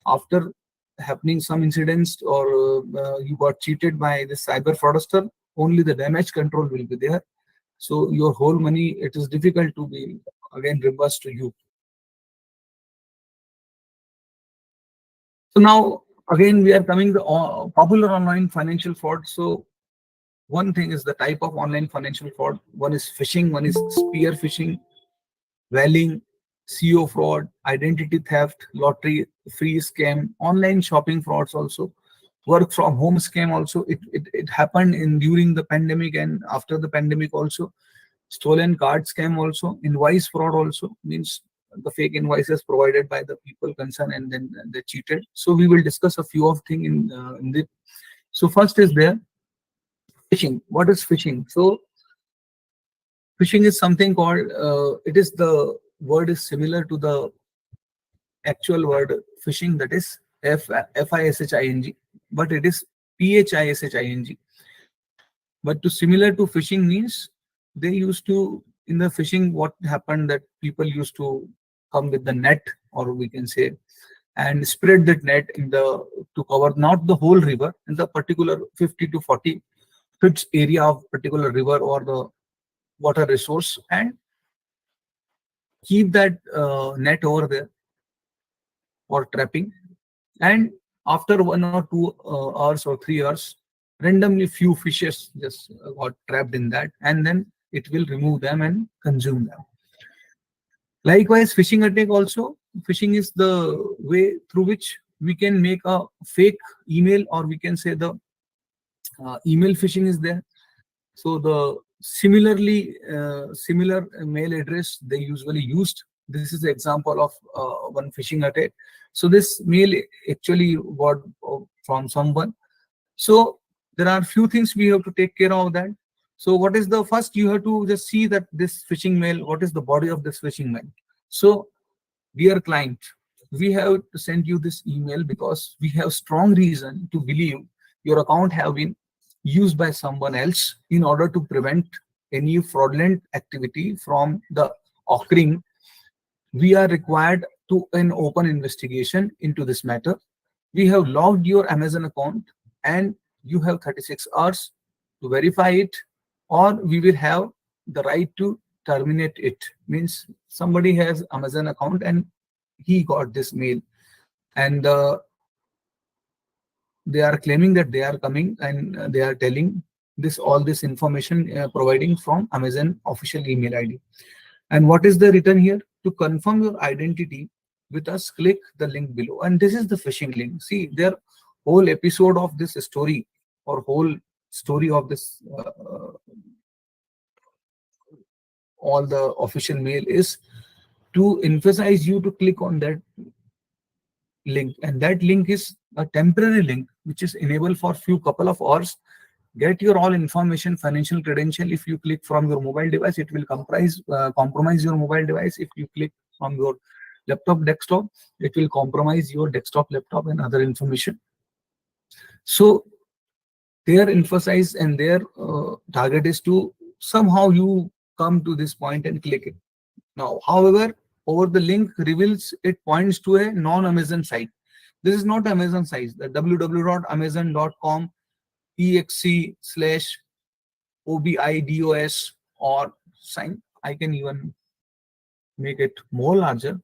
After happening some incidents or you got cheated by the cyber fraudster, only the damage control will be there. So your whole money, it is difficult to be again reimbursed to you. So now again we are coming to popular online financial fraud. So one thing is the type of online financial fraud. One is phishing, one is spear phishing, whaling, CO fraud, identity theft, lottery free scam, online shopping frauds also, work from home scam also. It happened in during the pandemic and after the pandemic also. Stolen card scam also, invoice fraud also, means the fake invoices provided by the people concerned and then they cheated. So we will discuss a few of things in this. So first is there phishing. What is phishing? So phishing is something called, it is the word is similar to the actual word phishing, that is F-I-S-H-I-N-G, but it is P-H-I-S-H-I-N-G. But to similar to phishing means they used to, in the phishing, what happened that people used to come with the net, or we can say, and spread that net in the, to cover not the whole river, in the particular 50 to 40 feet area of particular river or the water resource, and keep that net over there for trapping. And after 1 or 2 hours or 3 hours, randomly few fishes just got trapped in that, and then it will remove them and consume them. Likewise, phishing attack also. Phishing is the way through which we can make a fake email, or we can say the email phishing is there. So the similar mail address they usually used. This is the example of one phishing attack. So this mail actually got from someone. So there are few things we have to take care of that. So what is the first, you have to just see that this phishing mail, what is the body of this phishing mail. So dear client, we have to send you this email because we have strong reason to believe your account have been used by someone else. In order to prevent any fraudulent activity from the occurring, we are required to an open investigation into this matter. We have logged your Amazon account and you have 36 hours to verify it, or we will have the right to terminate it. Means somebody has Amazon account and he got this mail, and they are claiming that they are coming and they are telling this all this information providing from Amazon official email ID. And what is the written here? To confirm your identity with us, click the link below. And this is the phishing link. See, their whole episode of this story, or whole story of this all the official mail is to emphasize you to click on that link. And that link is a temporary link which is enabled for few couple of hours. Get your all information, financial credential. If you click from your mobile device, it will compromise your mobile device. If you click from your laptop desktop, it will compromise your desktop laptop and other information. So their emphasize and their target is to somehow you come to this point and click it. Now, however, over the link reveals it points to a non-Amazon site. This is not Amazon site. The www.amazon.com exe/obidos or sign. I can even make it more larger,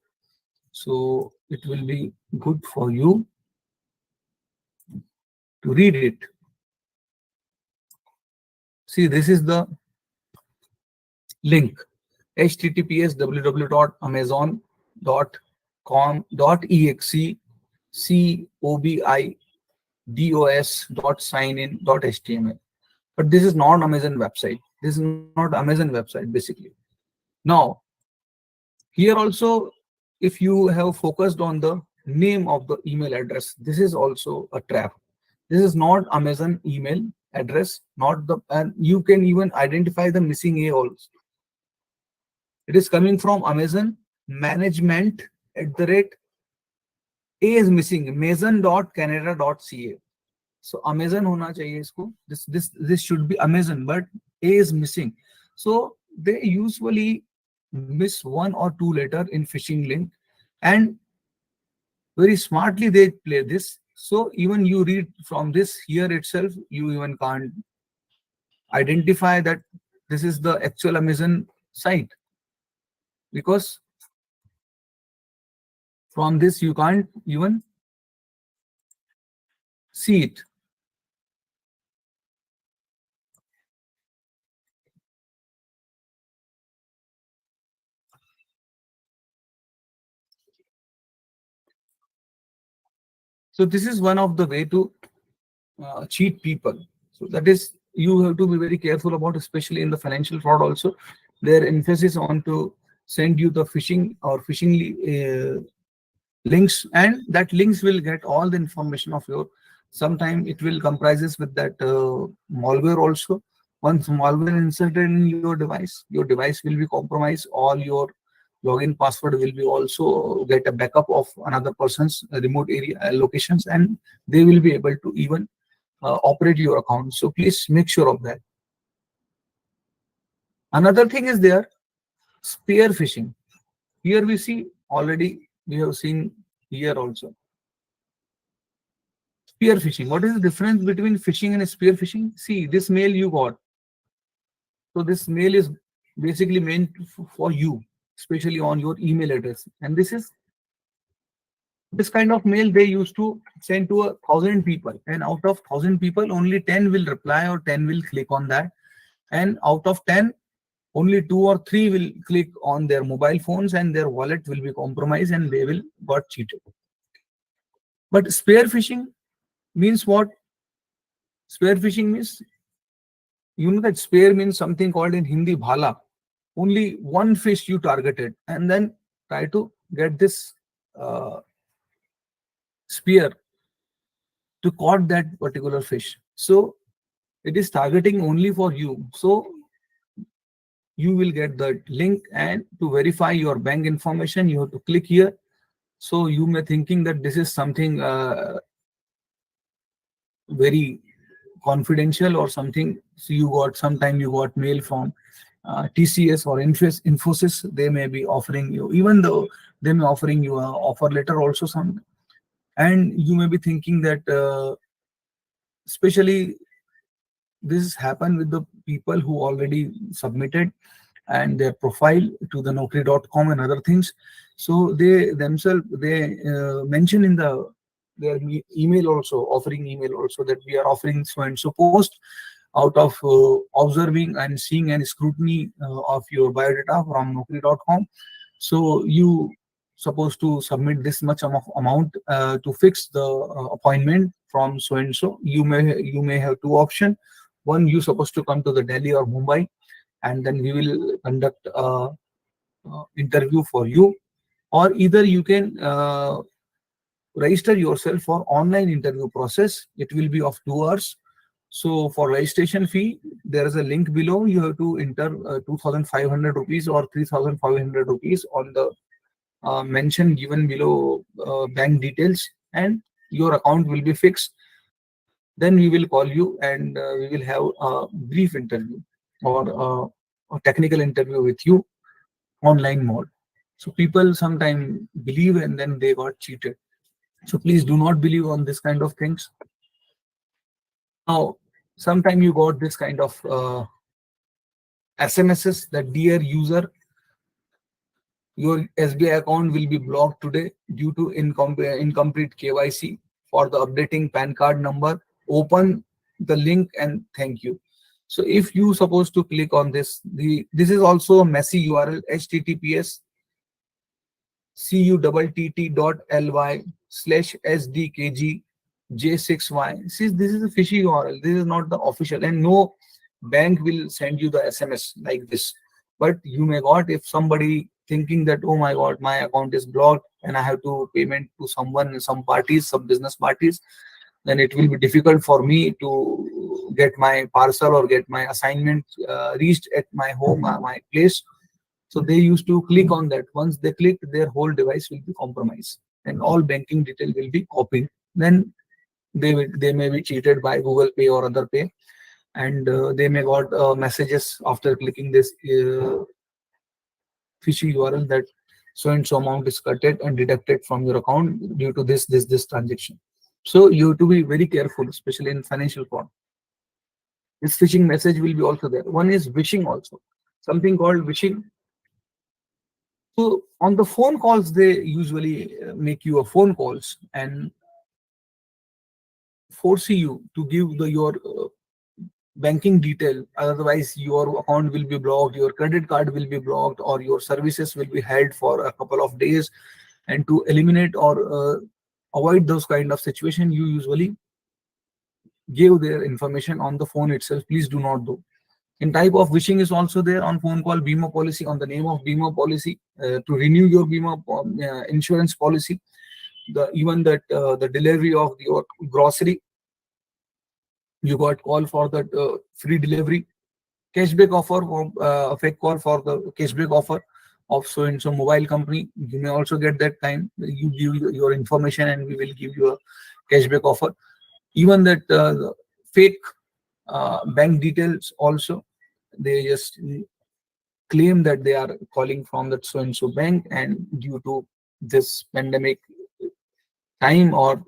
so it will be good for you to read it. See, this is the link, https://www.amazon dot com dot exe cobidos.signin.html. But this is not Amazon website. This is not Amazon website basically. Now, here also, if you have focused on the name of the email address, this is also a trap. This is not Amazon email address, not the, and you can even identify the missing A also. It is coming from Amazon management at the rate A is missing, amazon.canada.ca. So Amazon hona chahiye isko. This should be Amazon, but A is missing. So they usually miss one or two letter in phishing link, and very smartly they play this. So even you read from this here itself, you even can't identify that this is the actual Amazon site, because from this you can't even see it. So this is one of the way to cheat people. So that is, you have to be very careful about, especially in the financial fraud also. Their emphasis on to send you the phishing or phishing links, and that links will get all the information of your, sometime it will comprises with that malware also. Once malware inserted in your device will be compromised. All your login password will be also get a backup of another person's remote area locations, and they will be able to even operate your account. So please make sure of that. Another thing is there, spear phishing. Here we see already, we have seen here also. Spear phishing. What is the difference between phishing and spear phishing? See, this mail you got. So this mail is basically meant for you, especially on your email address. And this kind of mail they used to send to 1,000 people, and out of 1,000 people, only 10 will reply or 10 will click on that. And out of 10, only 2 or 3 will click on their mobile phones, and their wallet will be compromised and they will got cheated. But spear phishing means what? Spear phishing means, you know that spear means something called in Hindi bhala. Only one fish you targeted, and then try to get this spear to caught that particular fish. So it is targeting only for you. So you will get the link, and to verify your bank information, you have to click here. So you may thinking that this is something very confidential or something. So you got, sometime you got mail from TCS or Infosys. They may be offering you, even though they may offering you a offer letter also some, and you may be thinking that especially this happened with the people who already submitted and their profile to the naukri.com and other things. So they themselves, they mention in their email also, offering email also, that we are offering so and so post. Out of observing and seeing and scrutiny of your biodata from naukri.com, so you supposed to submit this much amount to fix the appointment from so and so. You may have two options. One, you supposed to come to the Delhi or Mumbai, and then we will conduct a interview for you. Or either you can register yourself for online interview process. It will be of 2 hours. So for registration fee, there is a link below. You have to enter 2,500 rupees or 3,500 rupees on the mention given below bank details, and your account will be fixed. Then we will call you, and we will have a brief interview or a technical interview with you, online mode. So people sometimes believe and then they got cheated. So please do not believe on this kind of things. Now, sometime you got this kind of SMSs that, dear user, your SBI account will be blocked today due to incomplete KYC. For the updating PAN card number, open the link and thank you. So if you supposed to click on this, this is also a messy URL, https cutt.ly/sdkgj6y. See, this is a fishy URL. This is not the official, and no bank will send you the SMS like this. But you may got, if somebody thinking that, oh my god, my account is blocked and I have to payment to someone, some parties, some business parties, then it will be difficult for me to get my parcel or get my assignment reached at my home, my place. So they used to click on that. Once they click, their whole device will be compromised and all banking detail will be copied. Then they may be cheated by Google Pay or other pay, and they may got messages after clicking this fishy URL that so and so amount is cutted and deducted from your account due to this transaction. So you have to be very careful, especially in financial fraud. This phishing message will be also there. One is wishing also, something called wishing. So on the phone calls, they usually make you a phone calls and force you to give your banking detail, otherwise your account will be blocked, your credit card will be blocked, or your services will be held for a couple of days. And to eliminate or avoid those kind of situation, you usually give their information on the phone itself. Please do not do. In type of wishing is also there on phone call: Bima policy, on the name of Bima policy, to renew your Bima insurance policy, even that the delivery of your grocery, you got call for that free delivery, cashback offer, a fake call for the cashback offer of so and so mobile company. You may also get that kind. You give your information and we will give you a cashback offer. Even that fake bank details also, they just claim that they are calling from that so and so bank, and due to this pandemic time, or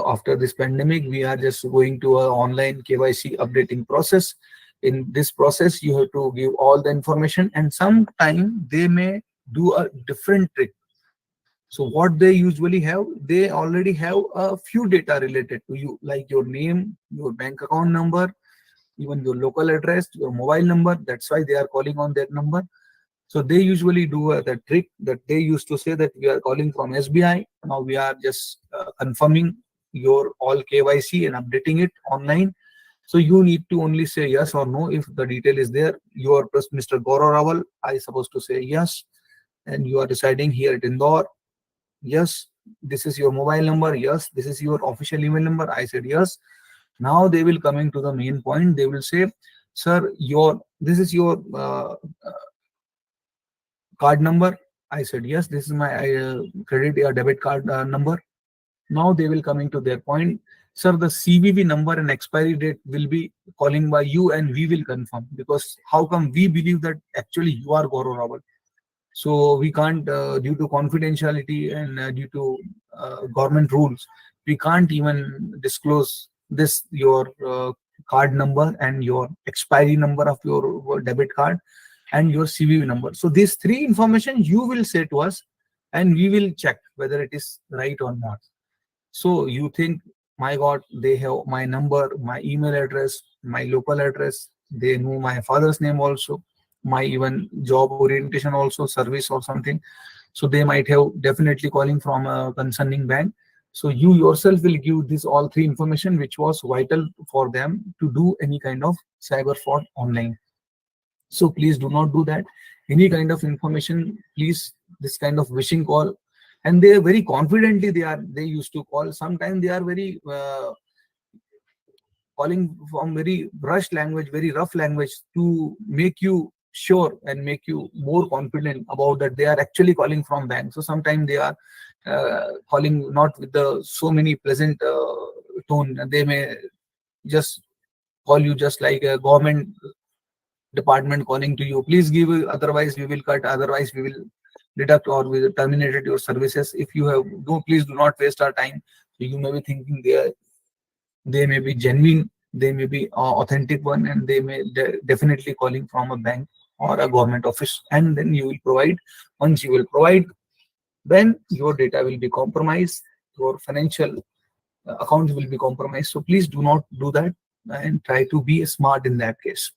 after this pandemic, we are just going to a online KYC updating process. In this process, you have to give all the information, and sometime they may do a different trick. So what they usually have, they already have a few data related to you, like your name, your bank account number, even your local address, your mobile number. That's why they are calling on that number. So they usually do the trick that they used to say that we are calling from SBI. Now we are just confirming your all KYC and updating it online. So you need to only say yes or no if the detail is there. You are Mr. Gaurav Rawal. I supposed to say yes, and you are residing here at Indore. Yes. This is your mobile number. Yes. This is your official email number. I said yes. Now they will coming to the main point. They will say, sir, this is your card number. I said yes. This is my credit or debit card number. Now they will coming to their point. Sir, the CVV number and expiry date will be calling by you, and we will confirm, because how come we believe that actually you are Gaurav Rawal? So we can't, due to confidentiality and due to government rules, we can't even disclose this your card number and your expiry number of your debit card and your CVV number. So these three information you will say to us, and we will check whether it is right or not. So you think, my God, they have my number, my email address, my local address. They know my father's name also, my even job orientation also, service or something. So they might have definitely calling from a concerning bank. So you yourself will give this all three information, which was vital for them to do any kind of cyber fraud online. So please do not do that. Any kind of information, please, this kind of wishing call, and they are very confidently they used to call. Sometimes they are very calling from very rushed language, very rough language, to make you sure and make you more confident about that they are actually calling from bank. So sometimes they are calling not with the so many pleasant tone. They may just call you just like a government department calling to you. Please give, otherwise we will cut, otherwise we will deduct, or we will terminate your services. If you have, no, please do not waste our time. So you may be thinking they may be genuine, they may be authentic one, and they may definitely calling from a bank or a government office. And then you will provide, once you will provide, then your data will be compromised, your financial accounts will be compromised. So please do not do that, and try to be smart in that case.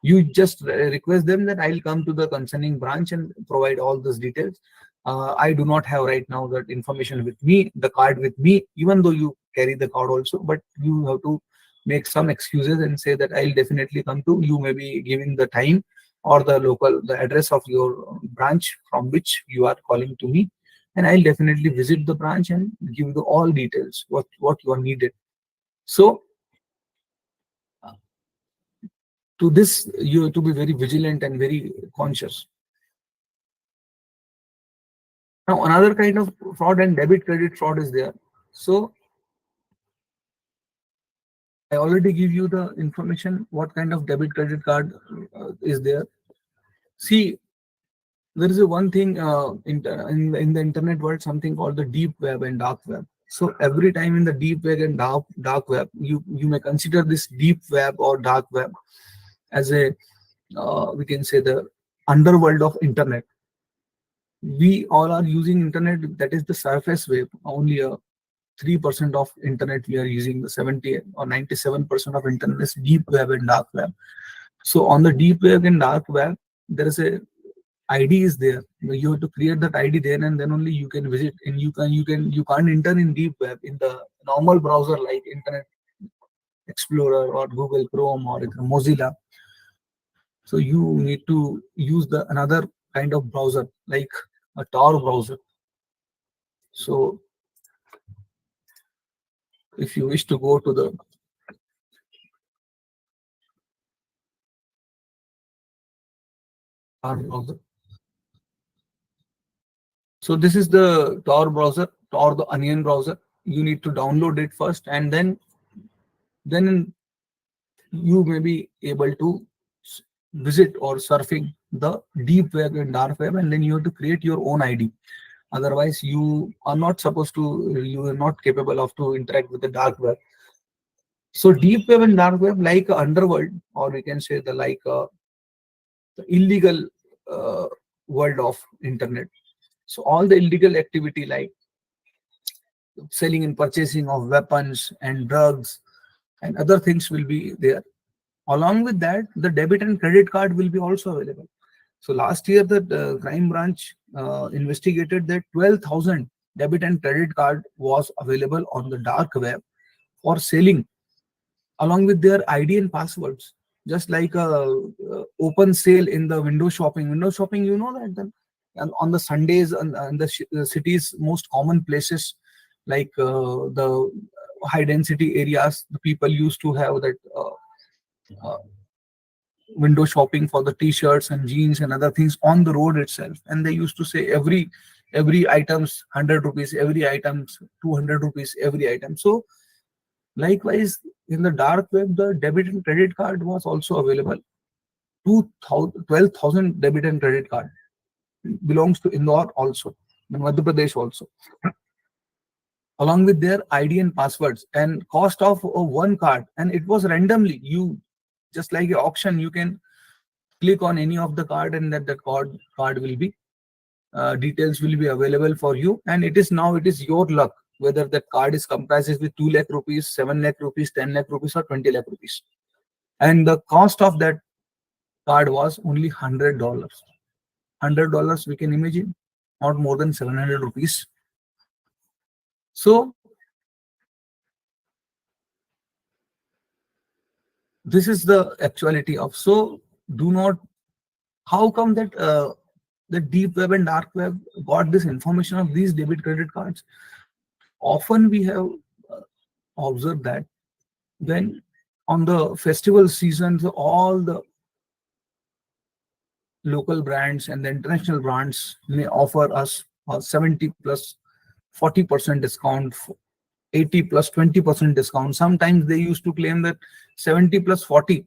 You just request them that I'll come to the concerning branch and provide all those details. I do not have right now that information with me, the card with me, even though you carry the card also, but you have to make some excuses and say that I'll definitely come to you, maybe giving the time or the address of your branch from which you are calling to me, and I'll definitely visit the branch and give you all details what you are needed. So to this, you have to be very vigilant and very conscious. Now, another kind of fraud and debit credit fraud is there. So I already give you the information what kind of debit credit card is there. See, there is a one thing in the internet world, something called the deep web and dark web. So every time in the deep web and dark web, you may consider this deep web or dark web as a we can say the underworld of internet. We all are using internet, that is the surface web. Only a 3% of internet we are using. The 70 or 97% of internet is deep web and dark web. So on the deep web and dark web, there is a ID is there. You have to create that ID there, and then only you can visit. And you can't enter in deep web in the normal browser like Internet Explorer or Google Chrome or Mozilla. So you need to use the another kind of browser like a Tor browser. So if you wish to go to the Tor browser, so this is the Tor browser, Tor the Onion browser. You need to download it first, and then you may be able to visit or surfing the deep web and dark web, and then you have to create your own ID. Otherwise, you are not supposed to. You are not capable of to interact with the dark web. So deep web and dark web, like a underworld, or we can say the illegal uh, world of internet. So all the illegal activity like selling and purchasing of weapons and drugs and other things will be there. Along with that, the debit and credit card will be also available. So last year, the crime branch investigated that 12,000 debit and credit card was available on the dark web for selling, along with their ID and passwords. Just like a open sale in the window shopping. Window shopping, you know that and on the Sundays and the city's most common places, like the high density areas, the people used to have that uh, window shopping for the t-shirts and jeans and other things on the road itself, and they used to say every items 100 rupees, every items 200 rupees, every item. So likewise, in the dark web, the debit and credit card was also available. 12,000 debit and credit card belongs to Indore also, in Madhya Pradesh also, along with their ID and passwords and cost of one card. And it was randomly. You just like a auction, you can click on any of the card, and that card will be details will be available for you. And it is your luck whether that card is comprises with 2 lakh rupees, 7 lakh rupees, 10 lakh rupees, or 20 lakh rupees. And the cost of that card was only $100. $100, we can imagine, not more than 700 rupees. So this is the actuality of. So do not. How come that the deep web and dark web got this information of these debit credit cards? Often we have uh, observed that when on the festival seasons, all the local brands and the international brands may offer us 70 plus 40% discount, 80 plus 20% discount. Sometimes they used to claim that 70 plus 40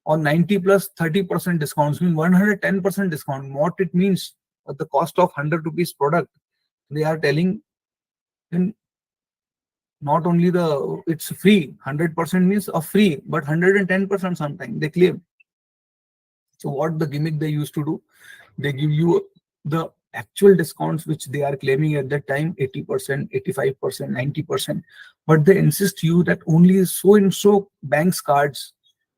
or 90 plus 30% discounts mean 110% discount. What it means at the cost of 100 rupees product, they are telling in not only the it's free, 100% means a free, but 110% sometimes they claim. So what the gimmick they used to do, they give you the actual discounts which they are claiming at that time, 80%, 85%, 90%, but they insist you that only so and so banks cards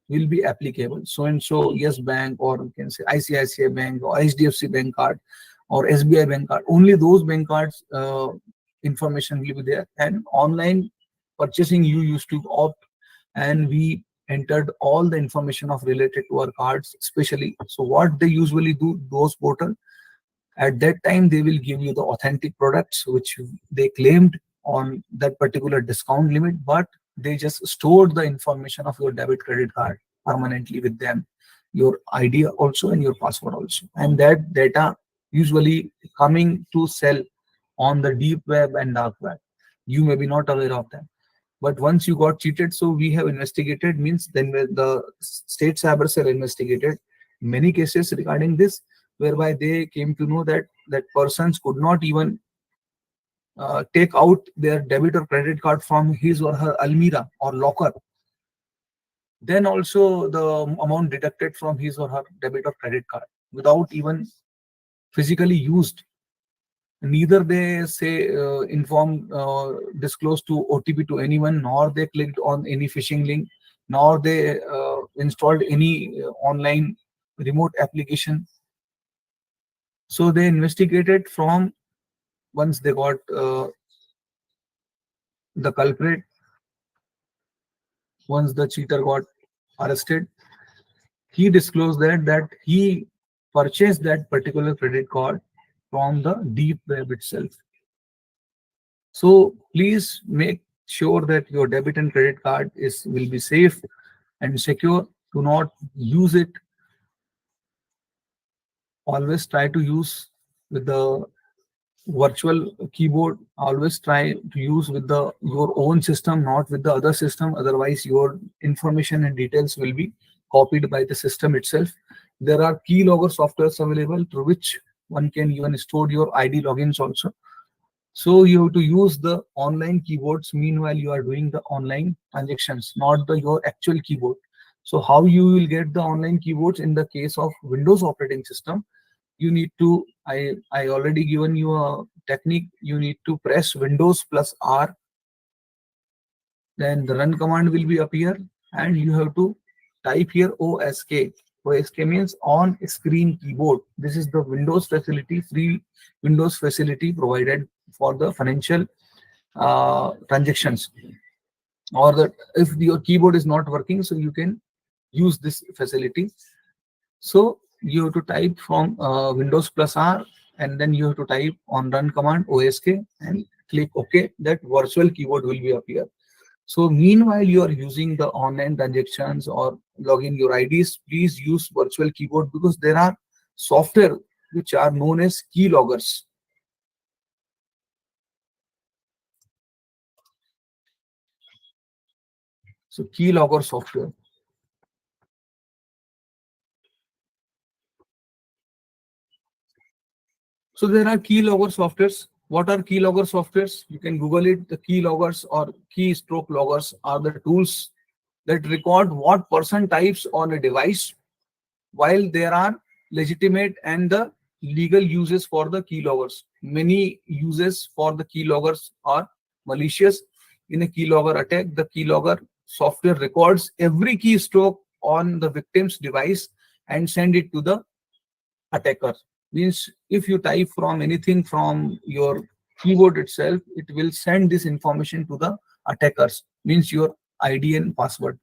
will be applicable. So and so Yes Bank, or you can say ICICI Bank or HDFC Bank card, or SBI bank card. Only those bank cards information will be there. And online purchasing, you used to opt, and we entered all the information of related to our cards, especially. So what they usually do, those portal, at that time they will give you the authentic products which they claimed on that particular discount limit, but they just stored the information of your debit credit card permanently with them, your ID also and your password also, and that data usually coming to sell on the deep web and dark web. You may be not aware of that, but once you got cheated, so we have investigated, means then the state cyber cell investigated many cases regarding this, whereby they came to know that persons could not even take out their debit or credit card from his or her almirah or locker, then also the amount deducted from his or her debit or credit card without even physically used. Neither they say inform disclose to OTP to anyone, nor they clicked on any phishing link, nor they installed any online remote application. So they investigated from, once they got the culprit, once the cheater got arrested, he disclosed that he purchased that particular credit card from the deep web itself. So please make sure that your debit and credit card will be safe and secure. Do not use it. Always try to use with the virtual keyboard. Always try to use with your own system, not with the other system. Otherwise your information and details will be copied by the system itself. There are keylogger softwares available through which one can even store your ID logins also. So you have to use the online keyboards meanwhile you are doing the online transactions, not your actual keyboard. So how you will get the online keyboards in the case of Windows operating system? You need to, I already given you a technique. You need to press Windows plus R, then the run command will be appear, and you have to type here OSK. OSK means on screen keyboard. This is the Windows facility, free Windows facility provided for the financial transactions, or that if your keyboard is not working, so you can use this facility. So you have to type from Windows plus R, and then you have to type on run command OSK and click OK. That virtual keyboard will be appear. So meanwhile you are using the online transactions or login your IDs, please use virtual keyboard, because there are software which are known as keyloggers. So keylogger software. So there are keylogger softwares. What are keylogger softwares? You can Google it. The keyloggers or keystroke loggers are the tools that record what person types on a device. While there are legitimate and the legal uses for the keyloggers, many uses for the keyloggers are malicious. In a keylogger attack, the keylogger software records every keystroke on the victim's device and send it to the attacker. Means if you type from anything from your keyboard itself, it will send this information to the attackers, means your ID and password.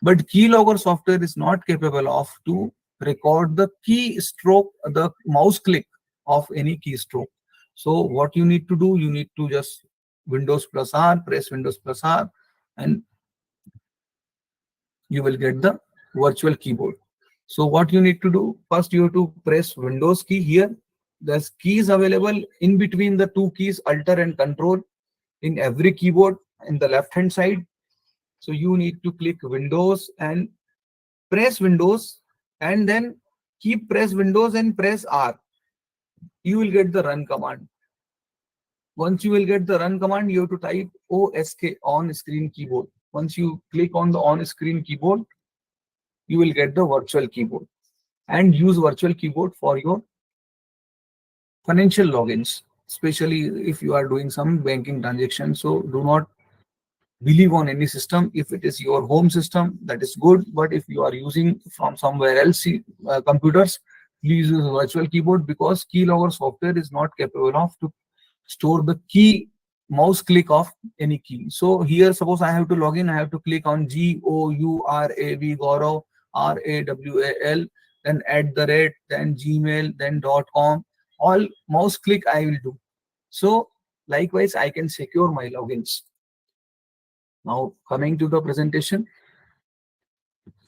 But keylogger software is not capable of to record the keystroke, the mouse click of any keystroke. So what you need to do, you need to just Windows plus R, press Windows plus R, and you will get the virtual keyboard. So what you need to do, first you have to press Windows key here. There's keys available in between the two keys, Alt and Control, in every keyboard in the left hand side. So you need to click Windows and press Windows, and then keep press Windows and press R. You will get the run command. Once you will get the run command, you have to type OSK, on screen keyboard. Once you click on the on screen keyboard, you will get the virtual keyboard, and use virtual keyboard for your financial logins, especially if you are doing some banking transactions. So do not believe on any system. If it is your home system, that is good, but if you are using from somewhere else computers, please use a virtual keyboard, because keylogger software is not capable of to store the key mouse click of any key. So here, suppose I have to log in, I have to click on GOURAV, Gaurav, RAWAL, then @ then Gmail, then .com. All mouse click I will do. So likewise, I can secure my logins. Now coming to the presentation,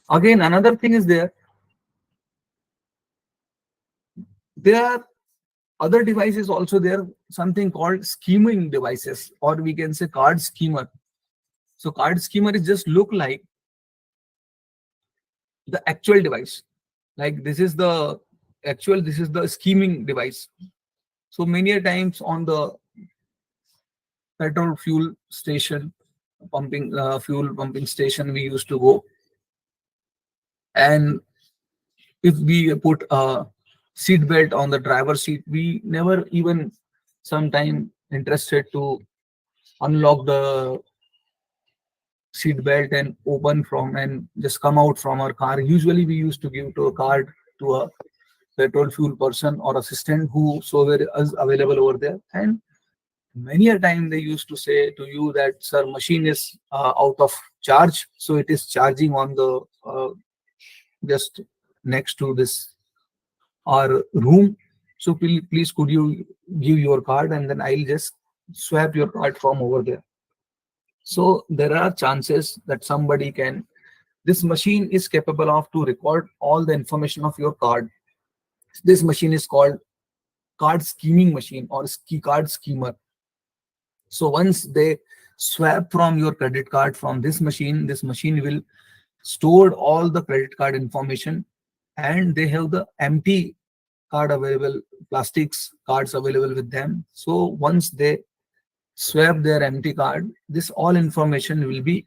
again another thing is there. There are other devices also there, something called scheming devices, or we can say card schemer. So card schemer is just look like the actual device. Like this is the actual, this is the scheming device. So many a times on the petrol fuel station, pumping fuel pumping station, we used to go, and if we put a seat belt on the driver's seat, we never even sometime interested to unlock the seat belt and open from and just come out from our car. Usually we used to give to a card to a petrol fuel person or assistant whosoever is available over there. And many a time they used to say to you that, sir, machine is out of charge, so it is charging on the just next to this our room. So please could you give your card, and then I'll just swap your card from over there. So there are chances that somebody can, this machine is capable of to record all the information of your card. This machine is called card scheming machine or card schemer. So once they swap from your credit card from this machine will store all the credit card information, and they have the empty card available, plastics cards available with them. So once they swap their empty card, this all information will be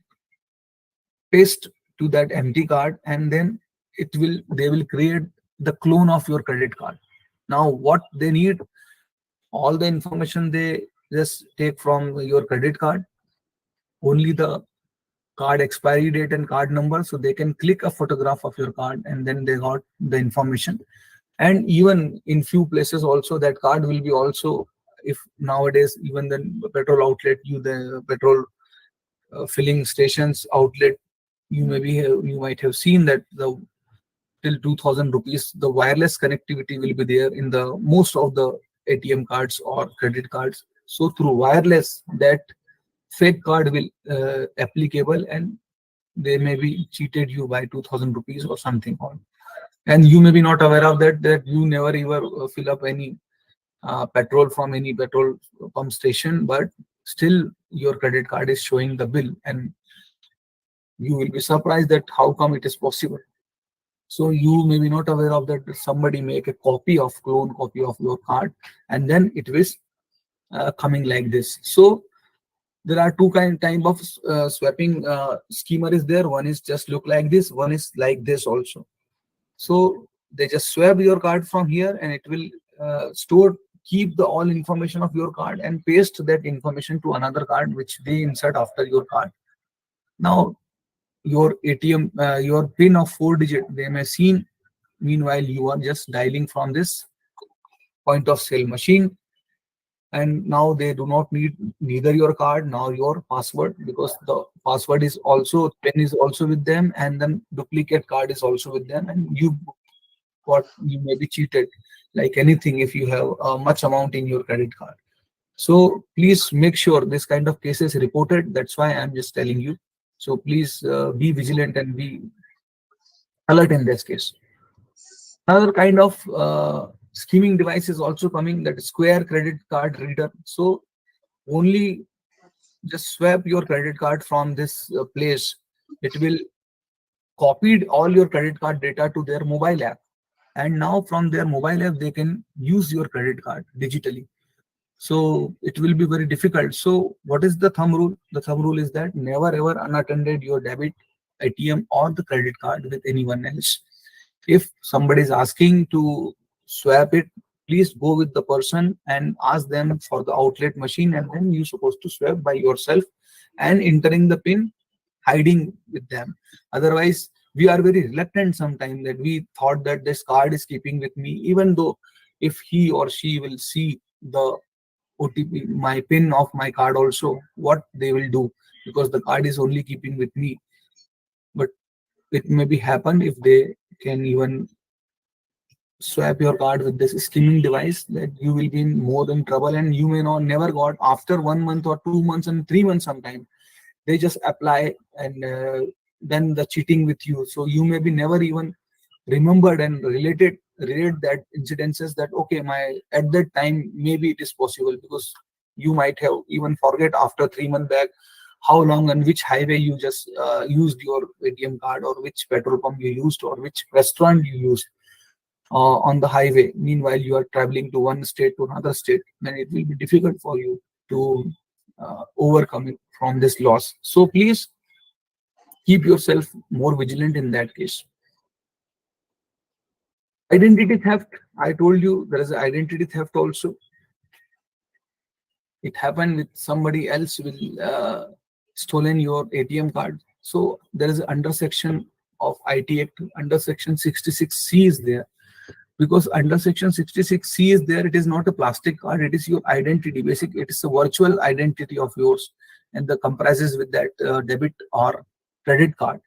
pasted to that empty card, and then they will create the clone of your credit card. Now what they need, all the information they just take from your credit card, only the card expiry date and card number, so they can click a photograph of your card and then they got the information. And even in few places also, that card will be also, if nowadays even the petrol outlet, the petrol filling stations outlet, you might have seen that the till 2000 rupees the wireless connectivity will be there in the most of the ATM cards or credit cards. So through wireless, that fake card will applicable, and they may be cheated you by 2000 rupees or something on. And you may be not aware of that you never ever fill up any petrol from any petrol pump station, but still your credit card is showing the bill, and you will be surprised that how come it is possible. So you may be not aware of that somebody make a clone copy of your card, and then it is coming like this. So there are two type of swapping schemer is there. One is just look like this, one is like this also. So they just swap your card from here, and it will keep the all information of your card and paste that information to another card which they insert after your card. Now your ATM, your pin of 4-digit, they may seen. Meanwhile, you are just dialing from this point of sale machine, and now they do not need neither your card nor your password, because the password is also, pin is also with them, and then duplicate card is also with them, and you may be cheated like anything if you have much amount in your credit card. So please make sure this kind of cases reported. That's why I'm just telling you. So please be vigilant and be alert in this case. Another kind of scheming device is also coming, that Square credit card reader. So only just swap your credit card from this place. It will copied all your credit card data to their mobile app, and now from their mobile app they can use your credit card digitally. So it will be very difficult. So what is the thumb rule? The thumb rule is that never ever unattended your debit, ATM or the credit card with anyone else. If somebody is asking to swap it, please go with the person and ask them for the outlet machine, and then you're supposed to swap by yourself and entering the pin, hiding with them. Otherwise, we are very reluctant sometimes, that we thought that this card is keeping with me, even though if he or she will see the OTP, my pin of my card also, what they will do, because the card is only keeping with me. But it may be happen if they can even swap your card with this skimming device, that you will be in more than trouble, and you may not never got after 1 month or 2 months and 3 months sometime. They just apply and then the cheating with you. So you may be never even remembered and relate that incidences, that okay, my at that time maybe it is possible, because you might have even forget after 3 months back how long and which highway you just used your ATM card, or which petrol pump you used, or which restaurant you used on the highway. Meanwhile, you are traveling to one state to another state, then it will be difficult for you to overcome it from this loss. So please keep yourself more vigilant in that case. Identity theft, I told you there is identity theft also. It happened with somebody else will stolen your ATM card. So there is an under section of IT Act, under section 66C is there. Because under section 66C is there, it is not a plastic card, it is your identity. It is a virtual identity of yours, and the comprises with that debit or credit card.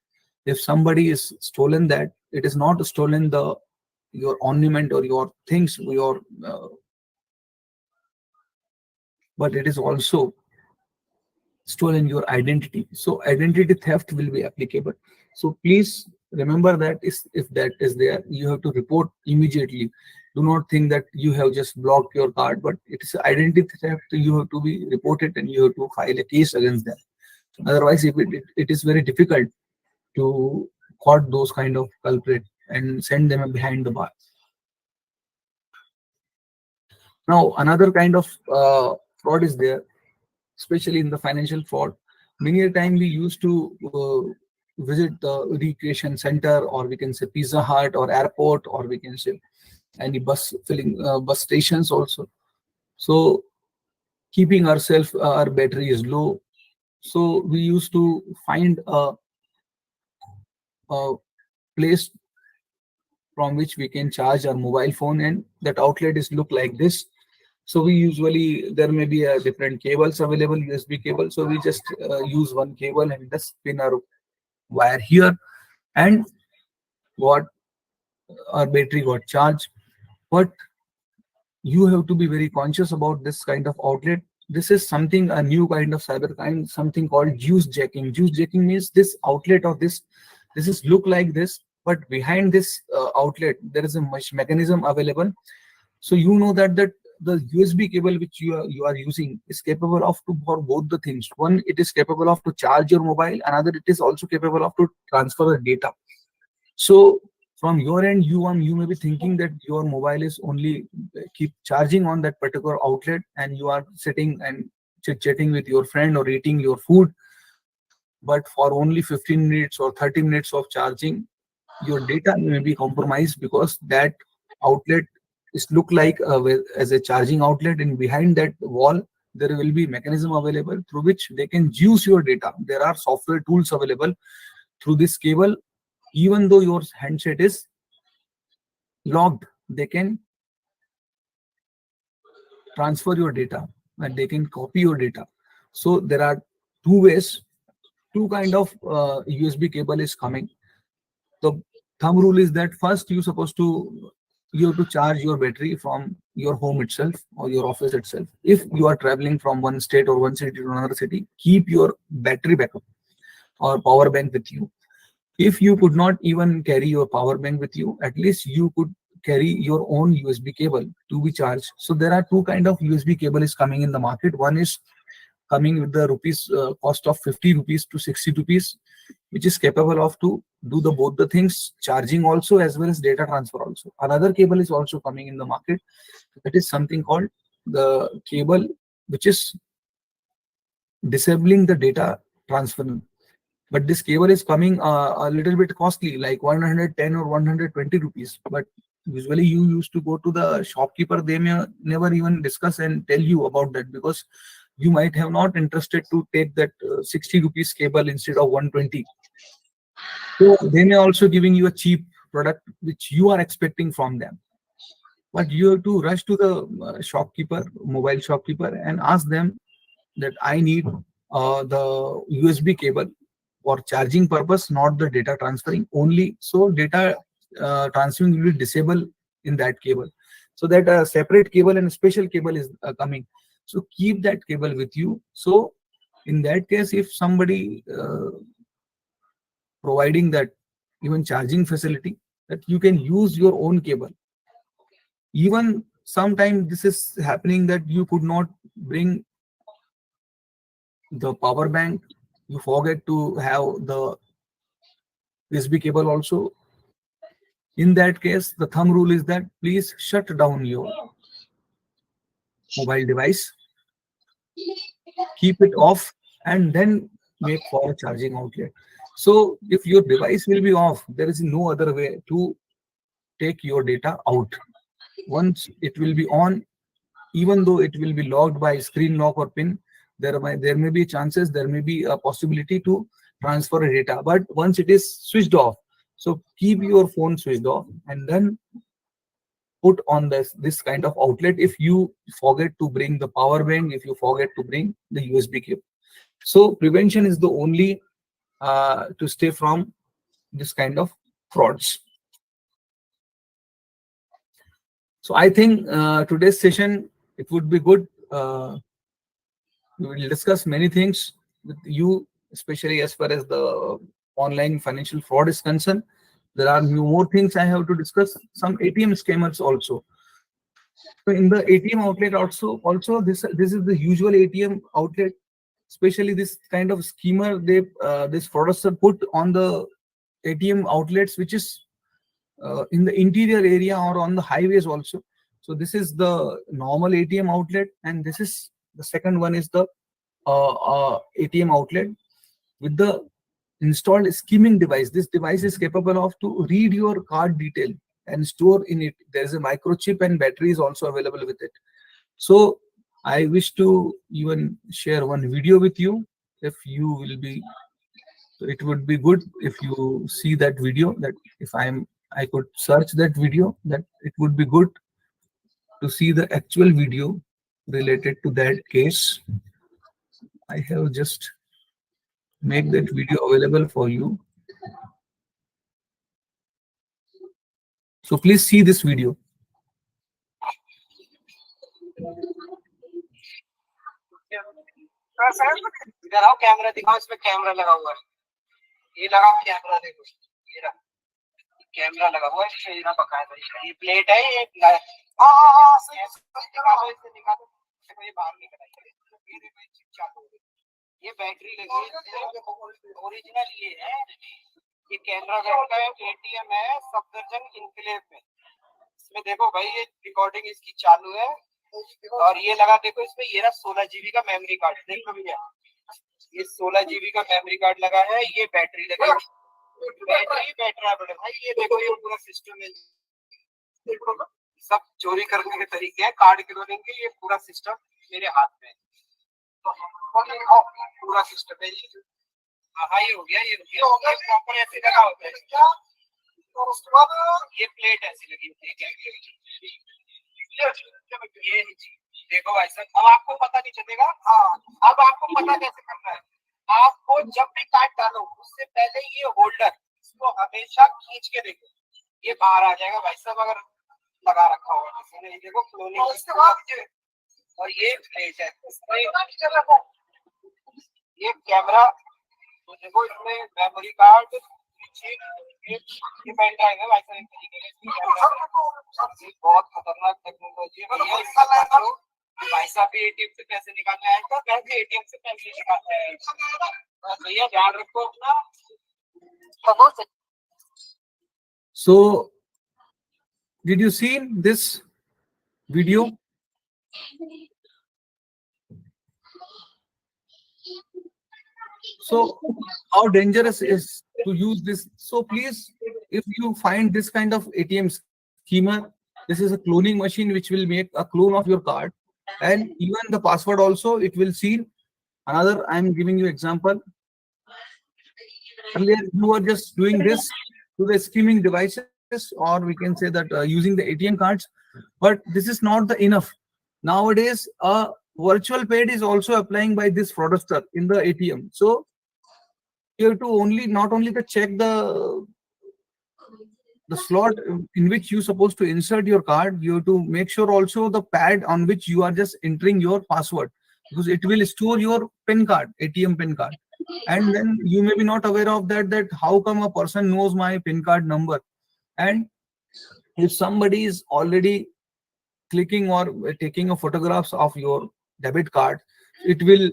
If somebody is stolen that, it is not stolen your ornament or your things, but it is also stolen your identity. So identity theft will be applicable. So please remember that if that is there, you have to report immediately. Do not think that you have just blocked your card, but it is identity theft. You have to be reported and you have to file a case against them. Otherwise, if it is very difficult to caught those kind of culprit and send them behind the bar. Now, another kind of fraud is there, especially in the financial fraud. Many a time we used to visit the recreation center, or we can say Pizza Hut or airport, or we can say any bus stations also. So keeping ourselves, our battery is low. So we used to find a place from which we can charge our mobile phone, and that outlet is look like this. So we usually, there may be a different cables available, USB cable. So we just use one cable and just pin our wire here, and what our battery got charged. But you have to be very conscious about this kind of outlet. This is something, a new kind of cyber crime, something called juice jacking. Juice jacking means this outlet of this is look like this, but behind this outlet there is a mechanism available. So you know that the USB cable which you are using is capable of to for both the things. One, it is capable of to charge your mobile. Another, it is also capable of to transfer the data. So from your end, you may be thinking that your mobile is only keep charging on that particular outlet, and you are sitting and chit-chatting with your friend or eating your food. But for only 15 minutes or 30 minutes of charging, your data may be compromised, because that outlet is look like as a charging outlet, and behind that wall there will be mechanism available through which they can juice your data. There are software tools available through this cable. Even though your handset is locked, they can transfer your data and they can copy your data. So there are two ways, two kind of USB cable is coming. The thumb rule is that first you have to charge your battery from your home itself or your office itself. If you are traveling from one state or one city to another city, keep your battery backup or power bank with you. If you could not even carry your power bank with you, at least you could carry your own USB cable to be charged. So there are two kind of USB cable is coming in the market. One is coming with the rupees cost of 50 rupees to 60 rupees, which is capable of to do the both the things, charging also as well as data transfer also. Another cable is also coming in the market. That is something called the cable which is disabling the data transfer. But this cable is coming a little bit costly, like 110 or 120 rupees. But usually you used to go to the shopkeeper, they may never even discuss and tell you about that, because you might have not interested to take that 60 rupees cable instead of 120. So they may also giving you a cheap product which you are expecting from them. But you have to rush to the shopkeeper, mobile shopkeeper, and ask them that I need the USB cable for charging purpose, not the data transferring only. So data transferring will be disabled in that cable. So that a separate cable and a special cable is coming. So keep that cable with you. So in that case, if somebody providing that even charging facility, that you can use your own cable. Even sometimes this is happening that you could not bring the power bank, you forget to have the USB cable also. In that case, the thumb rule is that please shut down your mobile device, keep it off, and then make for a charging outlet. So if your device will be off, there is no other way to take your data out. Once it will be on, even though it will be logged by screen lock or pin, there may be chances, there may be a possibility to transfer data. But once it is switched off, so keep your phone switched off and then put on this kind of outlet. If you forget to bring the power bank, if you forget to bring the USB cable, so prevention is the only to stay from this kind of frauds. So I think today's session, it would be good. We will discuss many things with you, especially as far as the online financial fraud is concerned. There are more things I have to discuss. Some ATM scammers also. So in the ATM outlet also this is the usual ATM outlet. Especially this kind of schemer, this fraudster put on the ATM outlets, which is in the interior area or on the highways also. So this is the normal ATM outlet, and this is the second one is the ATM outlet with the installed skimming device. This device is capable of to read your card detail and store in it. There is a microchip and battery is also available with it. So I wish to even share one video with you. If you will be, so it would be good if you see that video. That if I could search that video, that it would be good to see the actual video related to that case. I have just make that video available for you. So please see this video. इधर आओ, camera दिखाओ, इसमें camera लगा हुआ है, ये लगाओ camera, देखो ये रहा कैमरा लगा हुआ है, ये ना बकायदा ये प्लेट है, ये हाँ निकालो, इससे निकालो, ये बाहर निकल आई, ये देखो ये चिप चालू हो गई, ये बैटरी लगी है, ओरिजिनल ये है, ये कैमरा बैंक का एटीएम है सफदरजंग इनक्लेव में। इसमें देखो भाई ये रिकॉर्डिंग इसकी चालू है, और ये लगा देखो इसमें, ये रहा 16 GB का मेमोरी कार्ड, देखो भैया ये 16 GB का मेमोरी कार्ड लगा है, ये बैटरी लगी है, बैटरा बड़ा भाई, ये देखो ये पूरा सिस्टम है, सब चोरी करने के तरीके हैं, कार्ड क्लोनिंग के, ये पूरा सिस्टम मेरे हाथ में है, पूरा सिस्टम है ये। हाँ ये हो गया, ये हो गया प्रॉपर ऐसे लगा होता है, और उसके बाद ये प्लेट ऐसी लगी होती है, ये देखो भाई साहब, अब आपको पता नहीं चलेगा। हाँ अब आपको पता कैसे करना है, आपको जब भी कार्ड डालो उससे पहले ये होल्डर इसको हमेशा खींच के देखो, ये बाहर आ जाएगा भाई साहब अगर लगा रखा होगा किसी ने, देखो क्लोनिंग, और ये प्लेट है, ये कैमरा, तो देखो इसमें मेमोरी कार्ड, ये पेन ड्राइव है भाई साहब, एक तरीके से बहुत खतरनाक टेक्नोलॉजी है भाई साहब। भी एटीएम से पैसे निकालने आए तो बैंक के एटीएम से पैसे निकालते हैं, भैया ध्यान रखो अपना। So did you see this video? So how dangerous is to use this? So please, if you find this kind of ATM schemer, this is a cloning machine which will make a clone of your card, and even the password also it will see. Another, I'm giving you example. Earlier, you were just doing this to the skimming devices, or we can say that using the ATM cards, but this is not the enough. Nowadays, a virtual paid is also applying by this fraudster in the ATM. So you have to only not only to check the slot in which you supposed to insert your card, you have to make sure also the pad on which you are just entering your password, because it will store your PIN card, ATM PIN card. And then you may be not aware of that how come a person knows my PIN card number. And if somebody is already clicking or taking a photographs of your debit card, it will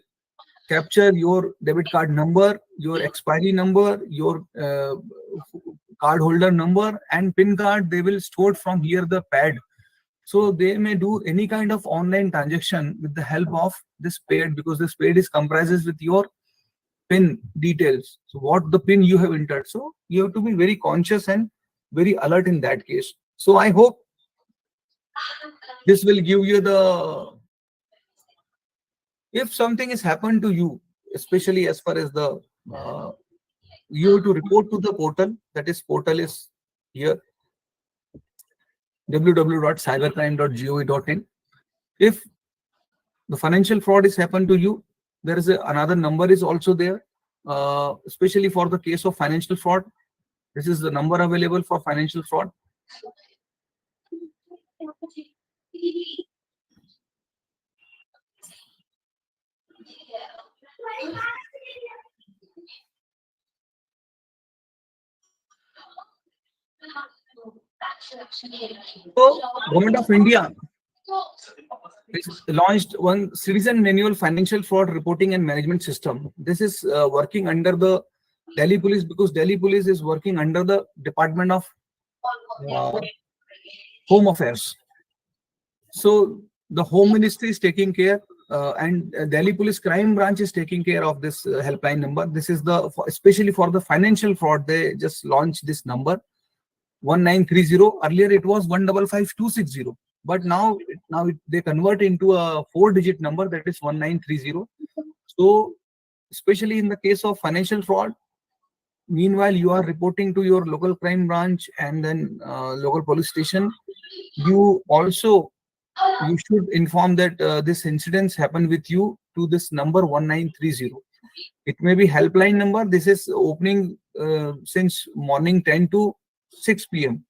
capture your debit card number, your expiry number, your card holder number, and PIN card. They will store from here the pad. So they may do any kind of online transaction with the help of this pad, because this pad is comprises with your PIN details. So what the PIN you have entered. So you have to be very conscious and very alert in that case. So I hope this will give you the, if something has happened to you, especially as far as the you have to report to the portal. That is, portal is here, www.cybercrime.gov.in. If the financial fraud is happened to you, there is another number is also there, especially for the case of financial fraud. This is the number available for financial fraud. So, Government of India has launched one citizen manual financial fraud reporting and management system. This is working under the Delhi Police, because Delhi Police is working under the Department of Home Affairs. So the Home Ministry is taking care, and Delhi Police Crime Branch is taking care of this helpline number. This is the especially for the financial fraud. They just launched this number 1930. Earlier it was 155260, but now they convert into a 4-digit number, that is 1930. So especially in the case of financial fraud, meanwhile you are reporting to your local crime branch and then local police station, you should inform that this incidents happened with you to this number 1930. It may be helpline number. This is opening since morning 10 to 6 p.m.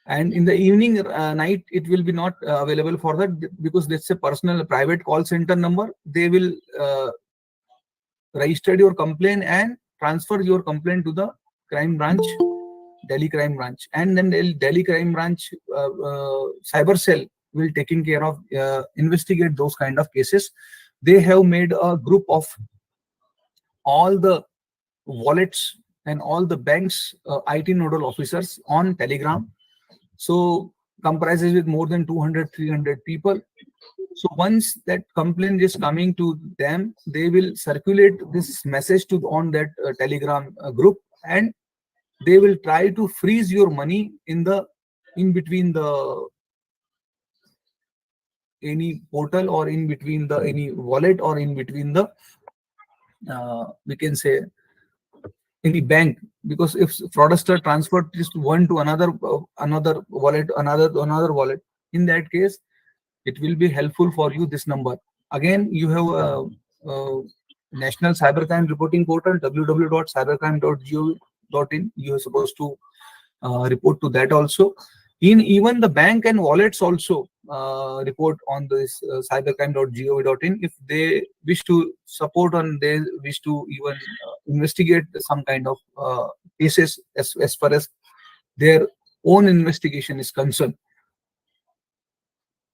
and in the evening night it will be not available for that, because that's a personal private call center number. They will register your complaint and transfer your complaint to the crime branch, Delhi crime branch, and then Delhi crime branch cyber cell will taking care of investigate those kind of cases. They have made a group of all the wallets and all the banks IT nodal officers on Telegram. So comprises with more than 200-300 people. So once that complaint is coming to them, they will circulate this message to on that Telegram group, and they will try to freeze your money in between the any portal, or in between the any wallet, or in between the we can say any bank. Because if fraudster transferred just one to another wallet, another wallet, in that case it will be helpful for you this number. Again, you have a national cybercrime reporting portal, www.cybercrime.gov.in. you are supposed to report to that also. In even the bank and wallets also report on this cybercrime.gov.in if they wish to support, and they wish to even investigate some kind of cases as far as their own investigation is concerned.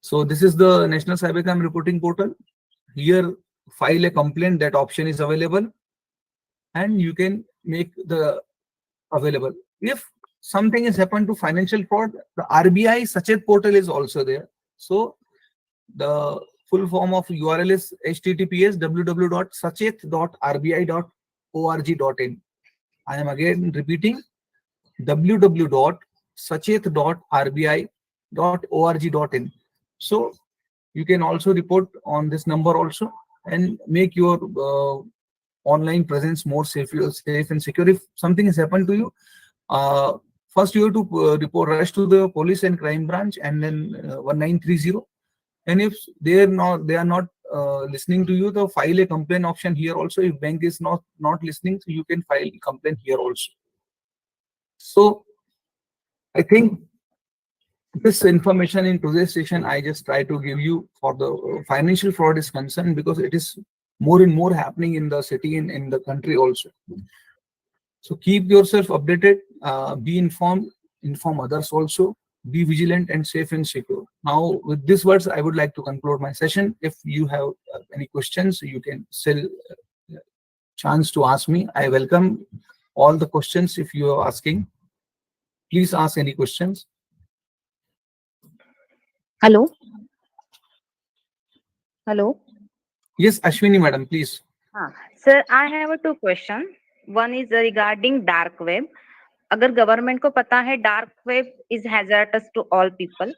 So this is the National Cybercrime Reporting Portal. Here, file a complaint, that option is available, and you can make the available. If something has happened to financial fraud, the RBI Sachet portal is also there. So the full form of URL is https://www.sachet.rbi.org.in. I am again repeating, www.sachet.rbi.org.in. So you can also report on this number also, and make your online presence more safe and secure. If something has happened to you, first you have to report, rush to the police and crime branch, and then 1930. And if they are not listening to you, the file a complaint option here also. If bank is not listening, so you can file a complaint here also. So I think this information in today's session I just try to give you for the financial fraud is concerned, because it is more and more happening in the city and in the country also. So keep yourself updated, be informed, inform others also, be vigilant and safe and secure. Now, with these words, I would like to conclude my session. If you have any questions, you can still chance to ask me. I welcome all the questions. If you are asking, please ask any questions. Hello. Hello. Yes, Ashwini madam, please. Sir, I have two questions. One is regarding dark web. अगर government को पता है dark web is hazardous to all people,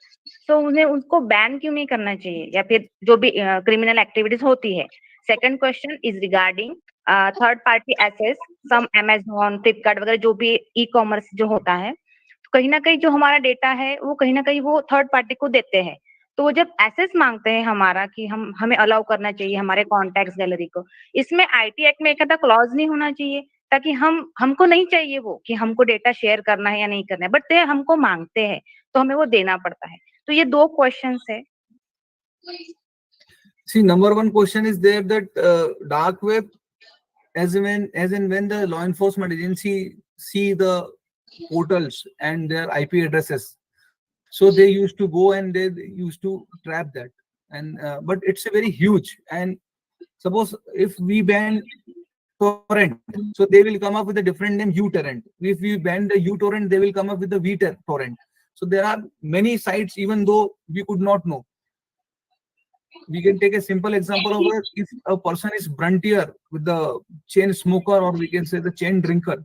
तो उन्हें उसको ban क्यों नहीं करना चाहिए, या फिर जो भी क्रिमिनल एक्टिविटीज होती है. Second question is regarding third party access, some Amazon, Flipkart वगैरह जो भी ई कॉमर्स जो होता है, तो कहीं ना कहीं जो हमारा डेटा है वो कहीं ना कहीं वो थर्ड पार्टी को देते हैं. तो वो जब एसेस मांगते हैं हमारा कि हमें अलाउ करना चाहिए हमारे कॉन्टैक्ट्स गैलरी को, इसमें आईटी एक्ट में एक ऐसा क्लॉज नहीं होना चाहिए ताकि हमको नहीं चाहिए वो कि हमको डेटा शेयर करना है या नहीं करना है, बट ते हमको मांगते हैं तो हमें वो देना पड़ता है. तो ये दो क्वेश्चंस है. See, number one question is there that dark web, as in when the law enforcement agency see the portals and their IP addresses, so they used to go and they used to trap that. And but it's a very huge. And suppose if we ban torrent, so they will come up with a different name, uTorrent. If we ban the uTorrent, they will come up with the vTorrent. So there are many sites, even though we could not know. We can take a simple example of if a person is bruntier with the chain smoker, or we can say the chain drinker,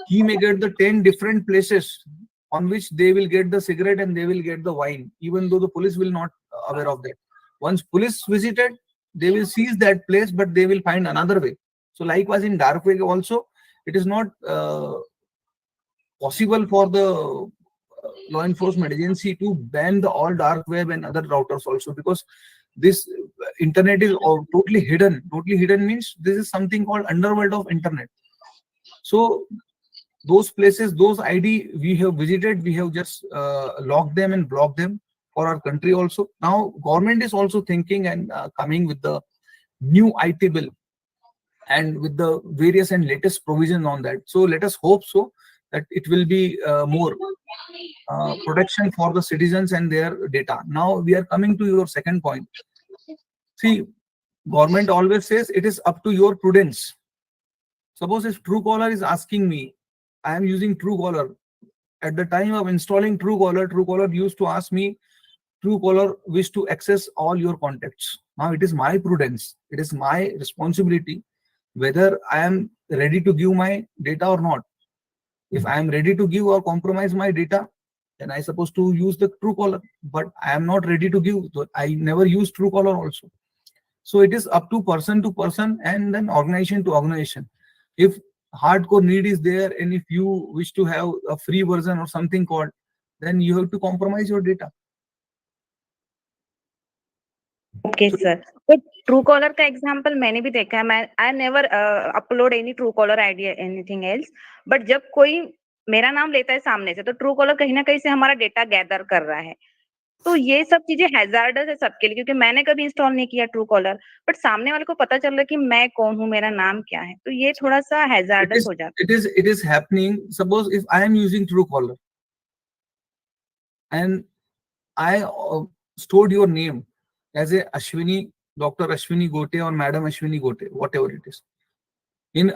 he may get the 10 different places on which they will get the cigarette and they will get the wine, even though the police will not aware of that. Once police visited, they will seize that place, but they will find another way. So likewise in dark web also, it is not possible for the law enforcement agency to ban the all dark web and other routers also, because this internet is totally hidden. Totally hidden means this is something called underworld of internet. So those places, those ID we have visited, we have just locked them and blocked them for our country also. Now government is also thinking and coming with the new IT bill and with the various and latest provision on that. So let us hope so that it will be more protection for the citizens and their data. Now we are coming to your second point. See, government always says it is up to your prudence. Suppose if Truecaller is asking me, I am using Truecaller. At the time of installing Truecaller used to ask me, Truecaller wish to access all your contacts. Now it is my prudence. It is my responsibility whether I am ready to give my data or not. If I am ready to give or compromise my data, then I supposed to use the Truecaller. But I am not ready to give. So I never use Truecaller also. So it is up to person and then organization to organization. If hardcore need is there and if you wish to have a free version or something called, then you have to compromise your data. Okay sir, तो true collar का example मैंने भी देखा है. मैं I never upload any true caller ID anything else, but जब कोई मेरा नाम लेता है सामने से, तो ट्रू कॉलर कहीं ना कहीं से हमारा डेटा गैदर कर रहा है. तो ये सब चीजें हैजार्डस है सबके लिए, क्योंकि मैंने कभी इंस्टॉल नहीं किया ट्रू कॉलर, बट सामने वाले को पता चल रहा है कि मैं कौन हूँ, मेरा नाम क्या है. तो ये थोड़ा सा हैजार्डस हो जाता है. It is happening. Suppose if I am using Truecaller and I stored your name as a Ashwini, Dr. Ashwini Gote or Madam Ashwini Gote, whatever it is.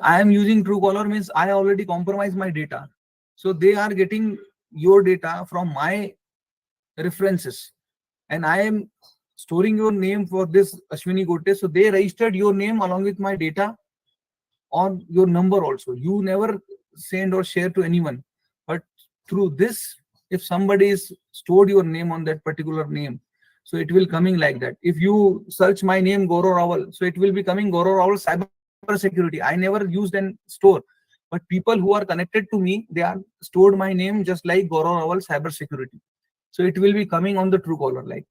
I am using Truecaller means I already compromise my data. So they are getting your data from my references, and I am storing your name for this Ashwini Gote. So they registered your name along with my data on your number also. You never send or share to anyone, but through this, if somebody is stored your name on that particular name, so it will coming like that. If you search my name Gaurav Rawal, so it will be coming Gaurav Rawal Cybersecurity Cybersecurity. I never used an store, but people who are connected to me, they are stored my name just like Gaurav Rawal Cybersecurity. So it will be coming on the Truecaller, like.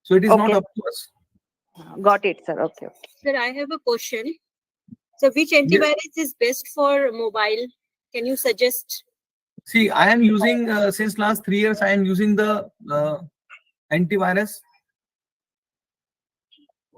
So it is not Okay, up to us. got it, sir. Okay. Sir, I have a question. So which Yes. antivirus is best for mobile? Can you suggest? See, I am using since last 3 years. I am using the antivirus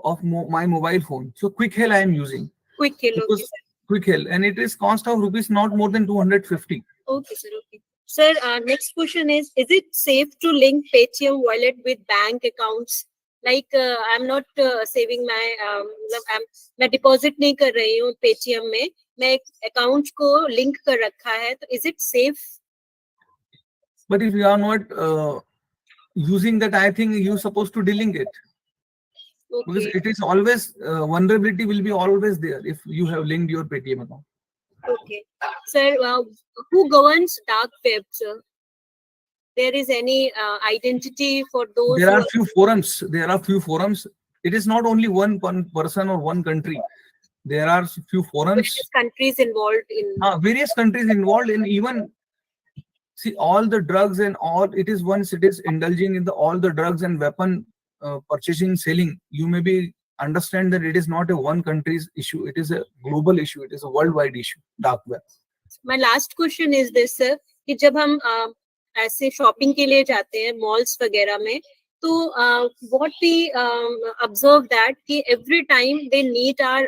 of my mobile phone. So Quick Hell I am using Quick Kill. Okay, because sir. Quick Hell, and it is cost of rupees not more than 250. Okay, sir. Okay. Sir, next question is it safe to link Paytm wallet with bank accounts? Like, I'm not saving my, मैं deposit नहीं कर रही हूँ Paytm में, मैं एक account को link कर रखा है, तो is it safe? But if you are not using that, I think you're supposed to delink it, because Okay. it is always vulnerability will be always there if you have linked your Paytm account. Okay. Sir, who governs dark web, sir? There is any identity for those There who are few forums. There are few forums. It is not only one person or one country. There are few forums. various countries involved in? Various countries involved in, even see all the drugs and all. It is once it is indulging in the all the drugs and weapon purchasing, selling. You may be understand that it is not a one country's issue. It is a global issue. It is a worldwide issue. Dark web. My last question is this, sir, कि जब हम ऐसे shopping के लिए जाते हैं malls वगैरह में, तो what we observe that कि every time they need our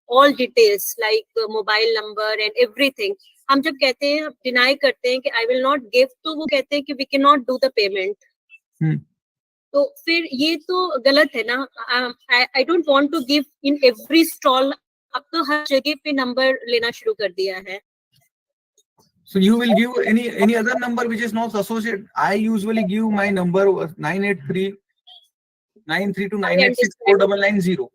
all details like mobile number and everything. हम जब कहते हैं, डिनाई करते हैं कि I will not give, तो वो कहते हैं कि we cannot do the payment. तो फिर ये तो गलत है ना. I don't want to give in every stall. अब तो हर जगह पे नंबर लेना शुरू कर दिया है. So you will give any other number which is not associated. I usually give my number 983 932 986 4990.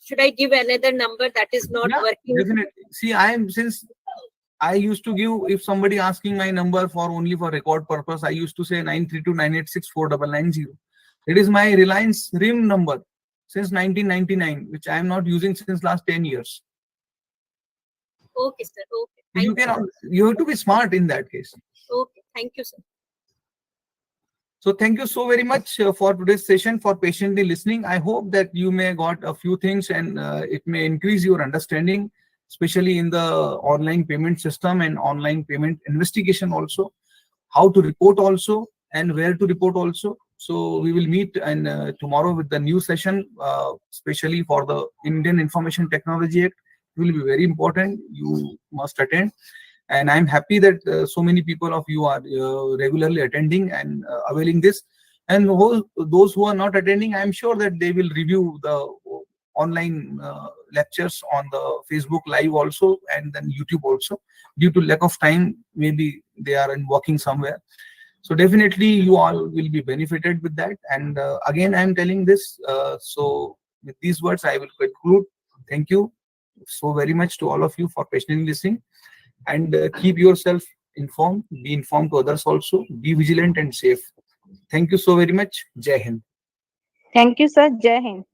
Should I give another number that is not working? Definitely. See, since I used to give, if somebody asking my number for only for record purpose, I used to say 932 986 4990. It is my Reliance RIM number since 1999, which I am not using since last 10 years. Okay, sir. Okay. You have to be smart in that case. Okay. Thank you, sir. So thank you so very much for today's session, for patiently listening. I hope that you may got a few things and it may increase your understanding, especially in the online payment system and online payment investigation also, how to report also and where to report also. So we will meet and tomorrow with the new session, especially for the Indian Information Technology Act. It will be very important. You must attend. And I'm happy that so many people of you are regularly attending and availing this. And those who are not attending, I'm sure that they will review the online lectures on the Facebook Live also and then YouTube also. Due to lack of time, maybe they are working somewhere. So definitely you all will be benefited with that. And again, I'm telling this. So with these words, I will conclude. Thank you so very much to all of you for patiently listening. And keep yourself informed, be informed to others also, be vigilant and safe. Thank you so very much. Jai Hind. Thank you, sir. Jai Hind.